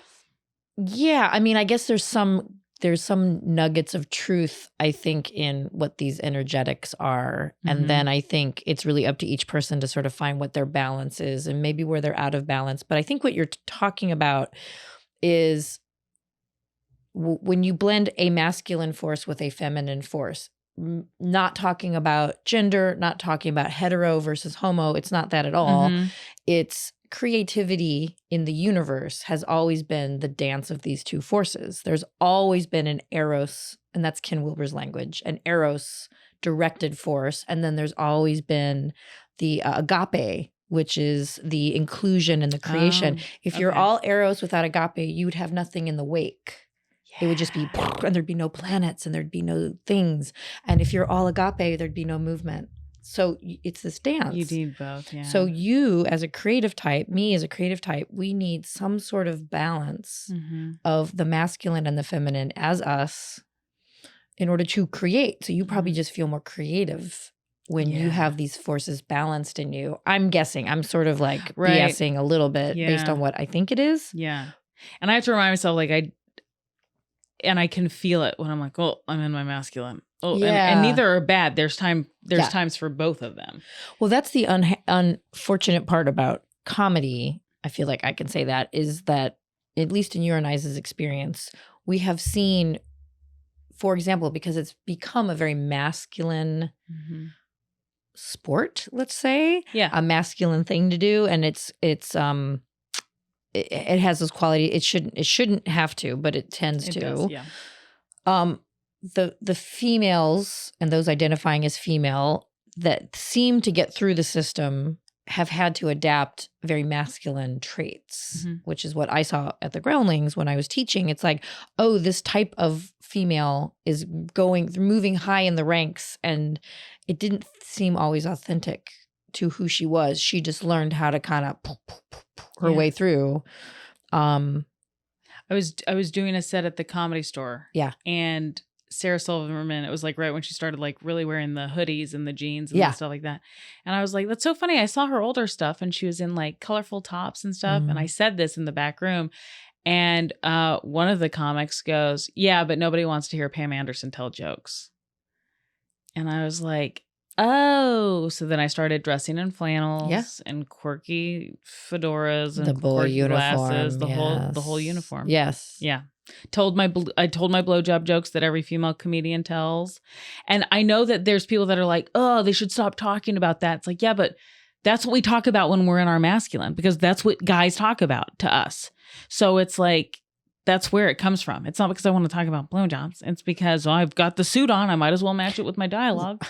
yeah, I mean, I guess there's some nuggets of truth, I think, in what these energetics are. And then I think it's really up to each person to sort of find what their balance is and maybe where they're out of balance. But I think what you're talking about is when you blend a masculine force with a feminine force, not talking about gender, not talking about hetero versus homo. It's not that at all. It's creativity in the universe has always been the dance of these two forces. There's always been an eros, and that's Ken Wilber's language, an eros directed force. And then there's always been the agape, which is the inclusion and the creation. If you're all eros without agape, you would have nothing in the wake. It would just be, and there'd be no planets and there'd be no things. And if you're all agape, there'd be no movement. So it's this dance. You need both, yeah. So you as a creative type, me as a creative type, we need some sort of balance of the masculine and the feminine as us in order to create. So you probably just feel more creative when you have these forces balanced in you. I'm guessing. I'm sort of like BSing a little bit based on what I think it is. Yeah. And I have to remind myself, like, I can feel it when I'm like, oh, I'm in my masculine. Oh, and neither are bad. There's times for both of them. Well, that's the unfortunate part about comedy. I feel like I can say that is that, at least in your and I's experience, we have seen, for example, because it's become a very masculine sport, let's say, a masculine thing to do, and it has this quality. It shouldn't have to, but it tends to. Does, yeah. The females and those identifying as female that seem to get through the system have had to adapt very masculine traits, which is what I saw at the Groundlings when I was teaching. It's like, oh, this type of female is moving high in the ranks, and it didn't seem always authentic to who she was. She just learned how to kind of her way through. I was doing a set at the Comedy Store. Yeah. And Sarah Silverman, it was like right when she started like really wearing the hoodies and the jeans and stuff like that. And I was like, that's so funny. I saw her older stuff and she was in like colorful tops and stuff. And I said this in the back room. And one of the comics goes, yeah, but nobody wants to hear Pam Anderson tell jokes. And I was like, Oh, so then I started dressing in flannels Yeah. and quirky fedoras and The boy quirky uniform. glasses, the whole uniform. Yes. Yeah. I told my blowjob jokes that every female comedian tells. And I know that there's people that are like, "Oh, they should stop talking about that." It's like, "Yeah, but that's what we talk about when we're in our masculine, because that's what guys talk about to us." So it's like, that's where it comes from. It's not because I want to talk about blowjobs. It's because I've got the suit on. I might as well match it with my dialogue.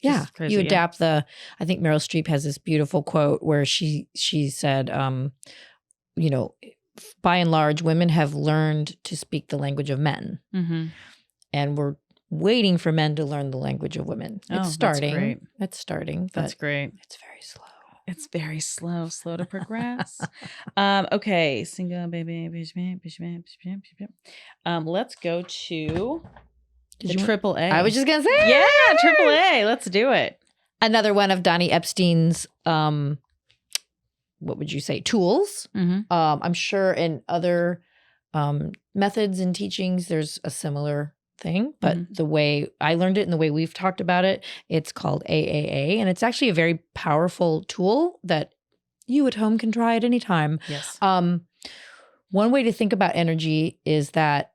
Yeah, crazy, you adapt I think Meryl Streep has this beautiful quote where she said, you know, by and large, women have learned to speak the language of men. Mm-hmm. And we're waiting for men to learn the language of women. It's starting. That's great. It's starting. That's great. It's very slow. It's very slow to progress. Okay, single baby. Let's go to the AAA. I was just gonna say, yeah, AAA. Let's do it. Another one of Donny Epstein's, what would you say, tools? Mm-hmm. I'm sure in other methods and teachings, there's a similar thing, but the way I learned it and the way we've talked about it, it's called AAA, and it's actually a very powerful tool that you at home can try at any time. Yes. One way to think about energy is that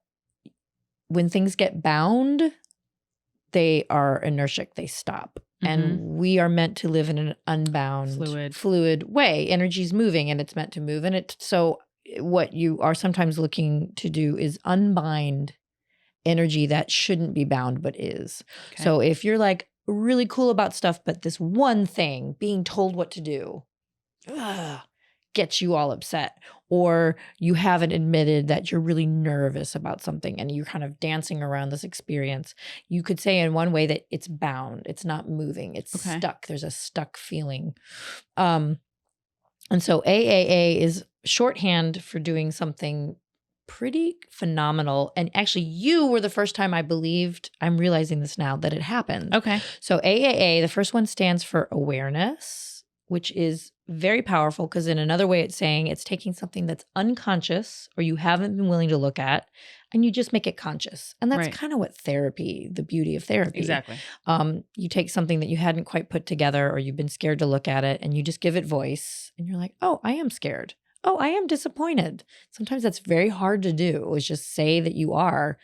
when things get bound, they are inertic, they stop. And we are meant to live in an unbound, fluid way. Energy's moving and it's meant to move. And so what you are sometimes looking to do is unbind energy that shouldn't be bound but is. Okay. So if you're like really cool about stuff, but this one thing, being told what to do, gets you all upset, or you haven't admitted that you're really nervous about something and you're kind of dancing around this experience, you could say in one way that it's bound, it's not moving, it's stuck. There's a stuck feeling. And so AAA is shorthand for doing something pretty phenomenal. And actually, you were the first time I believed, I'm realizing this now, that it happened. Okay. So AAA, the first one stands for awareness, which is very powerful because in another way it's saying it's taking something that's unconscious or you haven't been willing to look at and you just make it conscious. And that's kind of what therapy, the beauty of therapy. Exactly. You take something that you hadn't quite put together or you've been scared to look at it and you just give it voice and you're like, oh, I am scared. Oh, I am disappointed. Sometimes that's very hard to do, is just say that you are.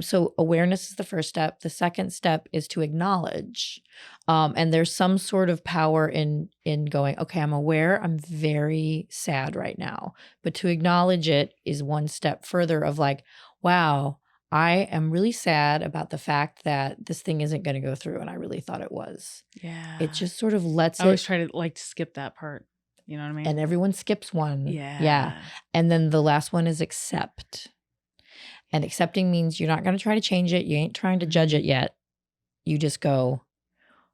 So awareness is the first step. The second step is to acknowledge. And there's some sort of power in going, okay, I'm aware I'm very sad right now. But to acknowledge it is one step further of like, wow, I am really sad about the fact that this thing isn't going to go through and I really thought it was. Yeah. It just sort of lets it. I always try to skip that part. You know what I mean? And everyone skips one. Yeah. Yeah. And then the last one is accept. And accepting means you're not going to try to change it. You ain't trying to judge it yet. You just go,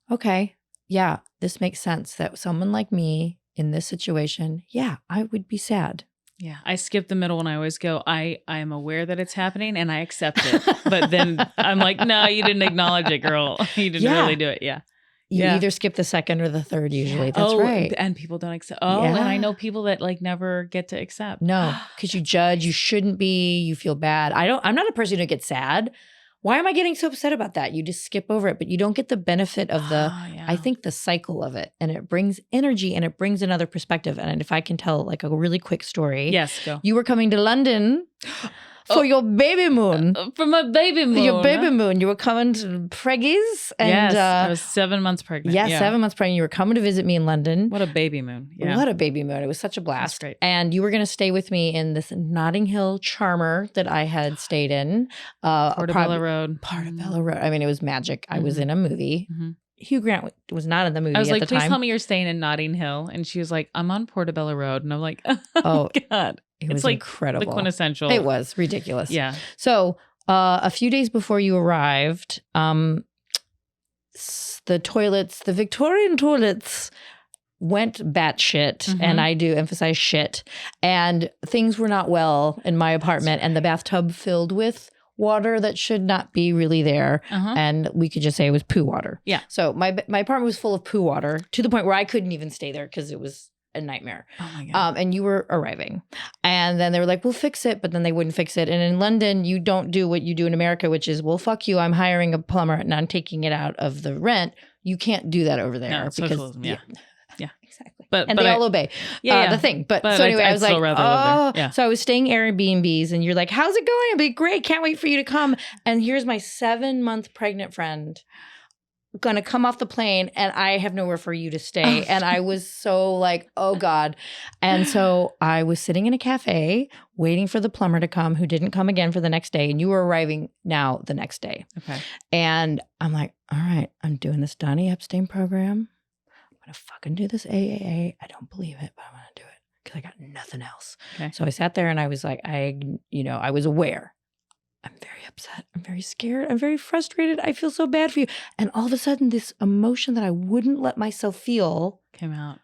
okay, yeah, this makes sense that someone like me in this situation, yeah, I would be sad. Yeah. I skip the middle and I always go, I am aware that it's happening and I accept it. But then I'm like, no, you didn't acknowledge it, girl. You didn't really do it. Yeah. You either skip the second or the third usually. That's right. And people don't accept. Oh, and I know people that never get to accept. No, because you judge, you shouldn't be, you feel bad. I'm not a person who gets sad. Why am I getting so upset about that? You just skip over it, but you don't get the benefit of I think the cycle of it. And it brings energy and it brings another perspective. And if I can tell a really quick story. Yes, go. You were coming to London for your baby moon. For my baby moon. Your baby moon. You were coming to Preggies. And, yes, I was 7 months pregnant. Yeah, 7 months pregnant. You were coming to visit me in London. What a baby moon. Yeah. What a baby moon. It was such a blast. That's great. And you were going to stay with me in this Notting Hill charmer that I had stayed in. Portobello Road. Portobello Road. I mean, it was magic. I was in a movie. Hugh Grant was not in the movie at the time. I was like, please tell me you're staying in Notting Hill. And she was like, I'm on Portobello Road. And I'm like, oh God. It was incredible. The quintessential. It was ridiculous. Yeah. So a few days before you arrived, the toilets, the Victorian toilets went batshit, and I do emphasize shit, and things were not well in my apartment, and the bathtub filled with water that should not be really there. And we could just say it was poo water. Yeah. So my apartment was full of poo water to the point where I couldn't even stay there because it was a nightmare. Oh my God. And you were arriving. And then they were like, we'll fix it. But then they wouldn't fix it. And in London, you don't do what you do in America, which is, well, fuck you. I'm hiring a plumber and I'm taking it out of the rent. You can't do that over there. No, it's socialism. Yeah. Exactly. But they I- all obey the thing. But so anyway, I was like, still rather live there. Yeah. So I was staying Airbnbs and you're like, how's it going? I'd be great. Can't wait for you to come. And here's my 7-month pregnant friend gonna come off the plane and I have nowhere for you to stay. And I was so like, oh God. And so I was sitting in a cafe waiting for the plumber to come, who didn't come again for the next day. And you were arriving now the next day. Okay. And I'm like, all right, I'm doing this Donny Epstein program. I'm gonna fucking do this AAA. I don't believe it, but I'm gonna do it because I got nothing else. Okay. So I sat there and I was like, I was aware. I'm very upset. I'm very scared. I'm very frustrated. I feel so bad for you. And all of a sudden, this emotion that I wouldn't let myself feel came out.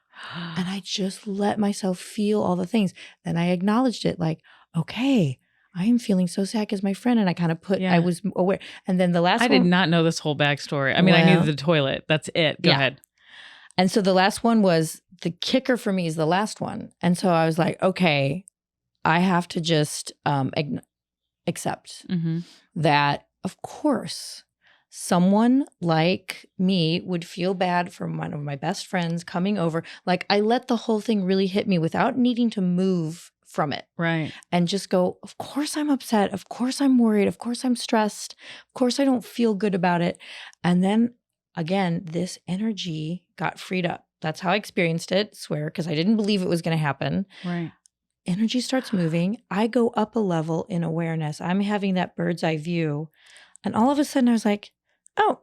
And I just let myself feel all the things. Then I acknowledged it like, okay, I am feeling so sad because my friend, and I kind of I was aware. And then the last I did not know this whole backstory. I mean, I knew the toilet. That's it. Go ahead. And so the last one was the kicker for me is the last one. And so I was like, okay, I have to just accept that, of course, someone like me would feel bad for one of my best friends coming over. Like I let the whole thing really hit me without needing to move from it. Right. And just go, of course I'm upset. Of course I'm worried. Of course I'm stressed. Of course I don't feel good about it. And then again, this energy got freed up. That's how I experienced it, swear, because I didn't believe it was going to happen. Right. Energy starts moving. I go up a level in awareness. I'm having that bird's eye view. And all of a sudden I was like, oh,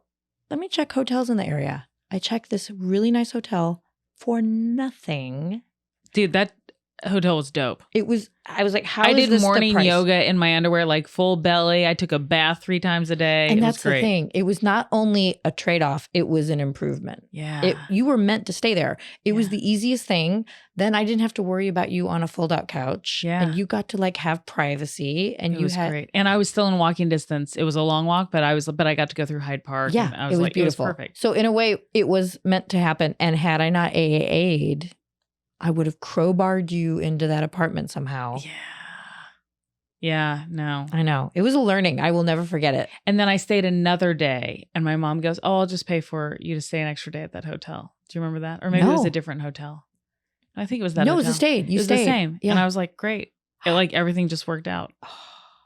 let me check hotels in the area. I checked this really nice hotel for nothing. Dude, that hotel was dope. I was like, how I is did this morning the price? yoga in my underwear, like full belly. I took a bath 3 times a day. And it that's was great. the thing. It was not only a trade-off, it was an improvement. Yeah. You were meant to stay there. It was the easiest thing. Then I didn't have to worry about you on a fold-out couch. Yeah. And you got to like have privacy. And it was great. And I was still in walking distance. It was a long walk, but I got to go through Hyde Park. Yeah, and I was it was like, beautiful. It was perfect. So in a way, it was meant to happen. And had I not AAA'd, I would have crowbarred you into that apartment somehow. Yeah. Yeah, no. I know. It was a learning. I will never forget it. And then I stayed another day and my mom goes, oh, I'll just pay for you to stay an extra day at that hotel. Do you remember that? Or maybe it was a different hotel. I think it was that No, hotel. it was a stayed. You it was stayed. the same. Yeah. And I was like, great. Like everything just worked out.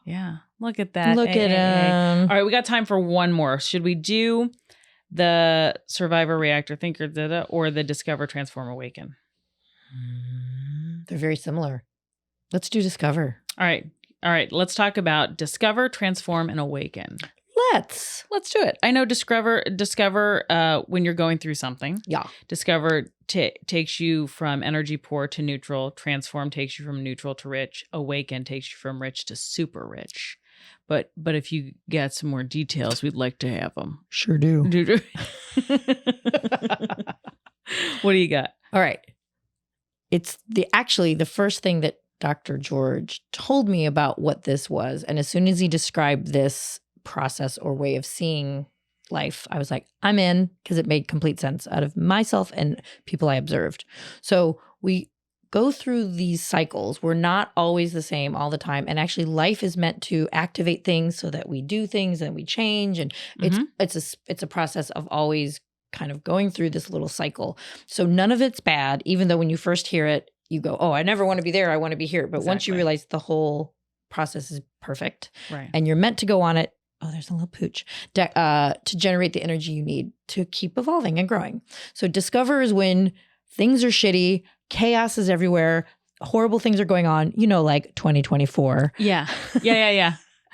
Yeah. Look at that. Look at him. All right, we got time for one more. Should we do the Survivor, Reactor, Thinker, or the Discover, Transform, Awaken? They're very similar. Let's do Discover. All right. Let's talk about Discover, Transform, and Awaken. Let's do it. I know Discover when you're going through something. Yeah. Discover takes you from energy poor to neutral. Transform takes you from neutral to rich. Awaken takes you from rich to super rich. But if you get some more details, we'd like to have them. Sure do. What do you got? All right. It's the first thing that Dr. George told me about what this was. And as soon as he described this process or way of seeing life, I was like, I'm in, because it made complete sense out of myself and people I observed. So we go through these cycles. We're not always the same all the time. And actually life is meant to activate things so that we do things and we change. And it's a process of always kind of going through this little cycle. So none of it's bad, even though when you first hear it, you go, oh, I never want to be there. I want to be here. But once you realize the whole process is perfect, right, and you're meant to go on it, oh, there's a little pooch, to generate the energy you need to keep evolving and growing. So Discover is when things are shitty, chaos is everywhere, horrible things are going on, like 2024. Yeah.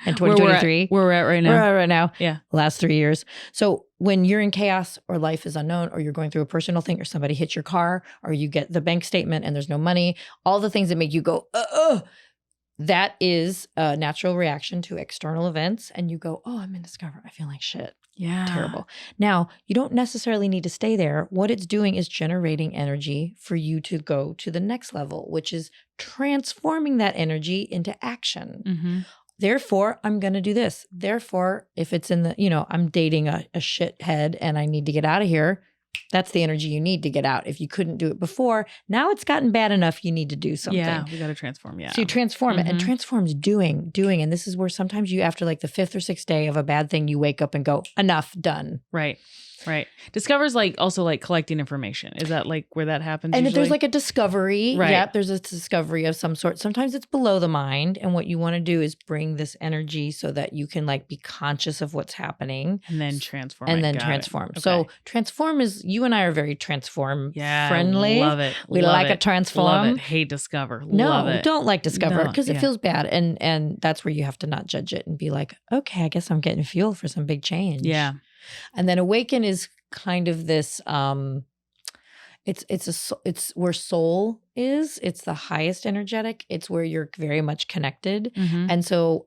And 2023. Where we're at right now. We're at right now. Yeah. Last 3 years. So when you're in chaos or life is unknown or you're going through a personal thing or somebody hits your car or you get the bank statement and there's no money, all the things that make you go, that is a natural reaction to external events. And you go, oh, I'm in Discover. I feel like shit. Yeah. Terrible. Now, you don't necessarily need to stay there. What it's doing is generating energy for you to go to the next level, which is transforming that energy into action. Mm-hmm. Therefore, I'm going to do this. Therefore, if it's in I'm dating a shithead and I need to get out of here, That's the energy you need to get out. If you couldn't do it before, now it's gotten bad enough, you need to do something. Yeah, we got to transform. Yeah. So you transform it, and transforms doing. And this is where sometimes you, after like the 5th or 6th day of a bad thing, you wake up and go, enough, done. Right. Discover's like also like collecting information. Is that like where that happens? And usually? if there's like a discovery, Right. Yep, there's a discovery of some sort. Sometimes it's below the mind. And what you want to do is bring this energy so that you can like be conscious of what's happening. And then transform. And then transform. Okay. So transform is, you and I are very transform friendly. Love it. We like a transform. Love it. Hate discover. No, love it. Don't like discover because it feels bad. And that's where you have to not judge it and be like, okay, I guess I'm getting fuel for some big change. Yeah. And then awaken is kind of this, it's where soul is. It's the highest energetic. It's where you're very much connected. And so,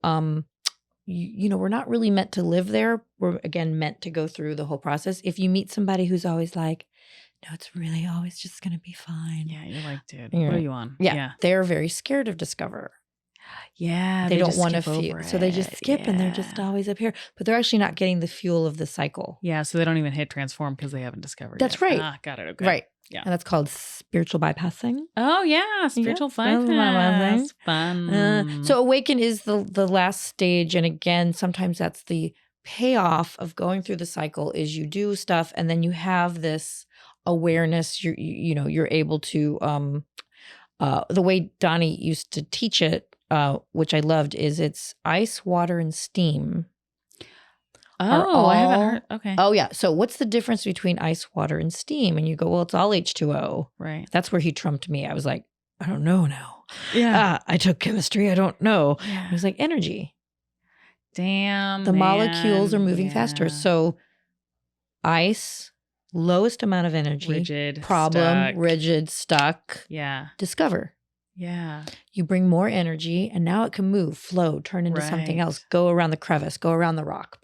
we're not really meant to live there. We're again meant to go through the whole process. If you meet somebody who's always like, no, it's really always just going to be fine. Yeah. You're like, dude, what are you on? Yeah. They're very scared of discover. Yeah. They don't want to feel. So they just skip and they're just always up here. But they're actually not getting the fuel of the cycle. Yeah. So they don't even hit transform because they haven't discovered That's yet. right. Ah, got it. Okay. Right. Yeah. And that's called spiritual bypassing. Oh, yeah. Spiritual bypass. Fun. So awaken is the last stage. And again, sometimes that's the payoff of going through the cycle is you do stuff and then you have this awareness. You're able to, the way Donny used to teach it, which I loved, is it's ice, water, and steam. Oh, I haven't heard. Okay. Oh, yeah. So what's the difference between ice, water, and steam? And you go, well, it's all H2O. Right. That's where he trumped me. I was like, I don't know now. Yeah. I took chemistry. I don't know. Yeah. He was like, energy. Damn. The molecules are moving faster. So ice, lowest amount of energy. Rigid. Rigid, stuck. Yeah. Discover. Yeah. You bring more energy and now it can move, flow, turn into something else, go around the crevice, go around the rock.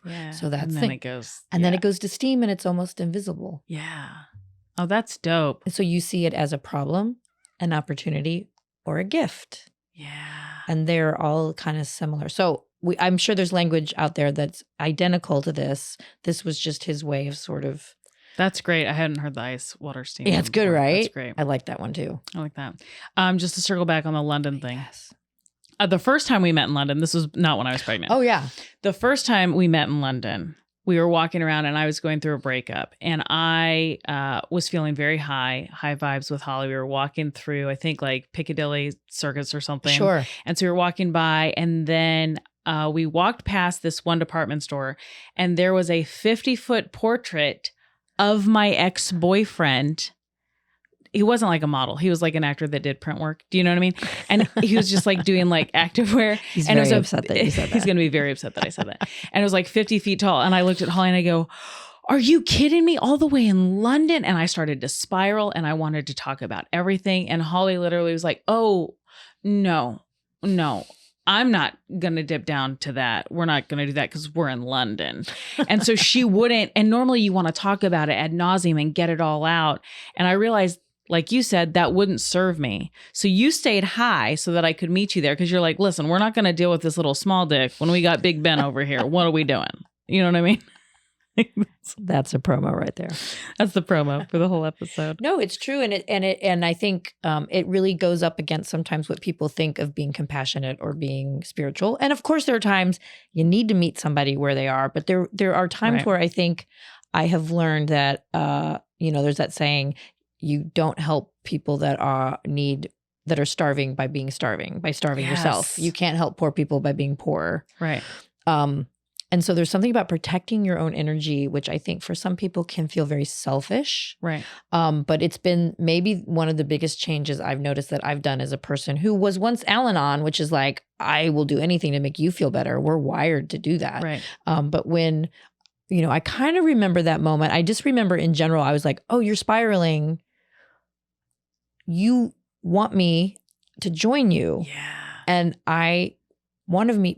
Yeah. So that's and then it goes. And then it goes to steam and it's almost invisible. Yeah. Oh, that's dope. And so you see it as a problem, an opportunity, or a gift. Yeah. And they're all kind of similar. So I'm sure there's language out there that's identical to this. This was just his way of sort of. That's great. I hadn't heard the ice, water, steam. Yeah, it's good, right? That's great. I like that one too. I like that. Just to circle back on the London thing. Yes. The first time we met in London, this was not when I was pregnant. Oh, yeah. The first time we met in London, we were walking around and I was going through a breakup and I was feeling very high vibes with Holly. We were walking through, I think like Piccadilly Circus or something. Sure. And so we were walking by and then we walked past this one department store and there was a 50-foot portrait of my ex-boyfriend. He wasn't like a model. He was like an actor that did print work. Do you know what I mean? And he was just like doing like activewear. He's and very upset that you said that. He's going to be very upset that I said that. And it was like 50 feet tall. And I looked at Holly and I go, are you kidding me? All the way in London? And I started to spiral and I wanted to talk about everything. And Holly literally was like, oh, no. I'm not going to dip down to that. We're not going to do that because we're in London. And so she wouldn't. And normally you want to talk about it ad nauseum and get it all out. And I realized, like you said, that wouldn't serve me. So you stayed high so that I could meet you there because you're like, listen, we're not going to deal with this little small dick when we got Big Ben over here. What are we doing? You know what I mean? That's a promo right there. That's the promo for the whole episode. No, it's true, and I think it really goes up against sometimes what people think of being compassionate or being spiritual. And of course, there are times you need to meet somebody where they are, but there are times where I think I have learned that there's that saying, you don't help people that are starving by starving yourself. You can't help poor people by being poor. Right. And so there's something about protecting your own energy, which I think for some people can feel very selfish. Right. But it's been maybe one of the biggest changes I've noticed that I've done as a person who was once Al-Anon, which is like, I will do anything to make you feel better. We're wired to do that. Right. But when, I kind of remember that moment. I just remember in general, I was like, oh, you're spiraling. You want me to join you. Yeah. And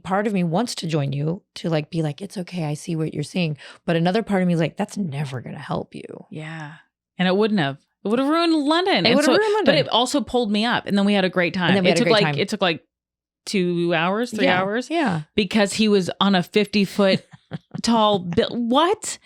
part of me wants to join you to like be like, it's okay, I see what you're seeing. But another part of me is like, that's never going to help you. Yeah. And it wouldn't have. It would have ruined London. It would have ruined London. But it also pulled me up. And then we had a great time. It took like 2 hours, 3 hours. Yeah. Because he was on a 50-foot tall, what?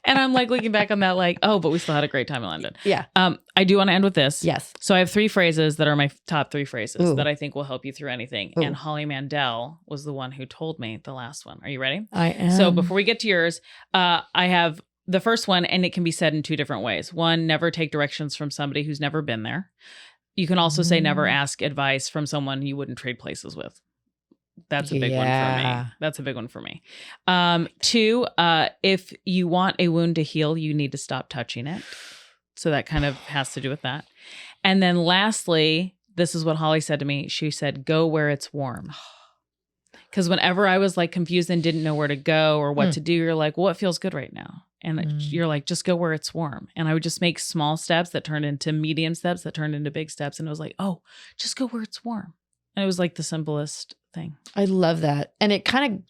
And I'm like looking back on that like, oh, but we still had a great time in London. Yeah. I do want to end with this. Yes. So I have 3 phrases that are my top 3 phrases Ooh. that I think will help you through anything. Ooh. And Holly Mandel was the one who told me the last one. Are you ready? I am. So before we get to yours, I have the first one, and it can be said in 2 different ways. One, never take directions from somebody who's never been there. You can also say never ask advice from someone you wouldn't trade places with. That's a big one for me. That's a big one for me. 2, if you want a wound to heal, you need to stop touching it. So that kind of has to do with that. And then lastly, this is what Holly said to me. She said, go where it's warm. Because whenever I was like confused and didn't know where to go or what to do, you're like, well, what feels good right now? And you're like, just go where it's warm. And I would just make small steps that turned into medium steps that turned into big steps. And it was like, oh, just go where it's warm. And it was like the simplest thing. I love that. And it kind of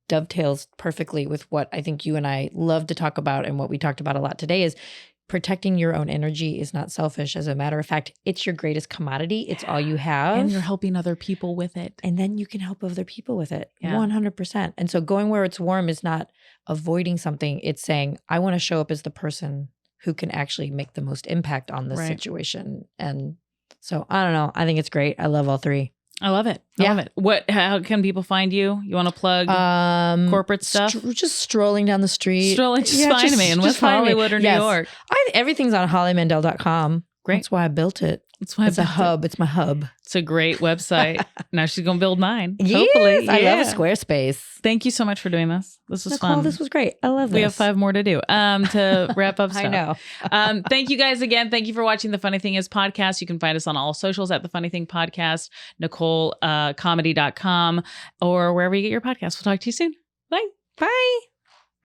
dovetails perfectly with what I think you and I love to talk about, and what we talked about a lot today is protecting your own energy is not selfish. As a matter of fact, it's your greatest commodity. It's all you have. And you're helping other people with it. And then you can help other people with it. Yeah. 100%. And so going where it's warm is not avoiding something. It's saying, I want to show up as the person who can actually make the most impact on this situation. And so I don't know. I think it's great. I love all 3. I love it. I love it. How can people find you? You want to plug corporate stuff? Just strolling down the street. Just find me in West Hollywood or New York. Everything's on hollymandel.com. Great. That's why I built it. It's a hub. It's my hub. It's a great website. Now she's going to build mine. Yes, hopefully. I love a Squarespace. Thank you so much for doing this. This was Nicole, fun. This was great. I love this. We have 5 more to do to wrap up stuff. I know. Thank you guys again. Thank you for watching The Funny Thing Is podcast. You can find us on all socials at The Funny Thing Podcast, NicoleComedy.com, or wherever you get your podcasts. We'll talk to you soon. Bye. Bye.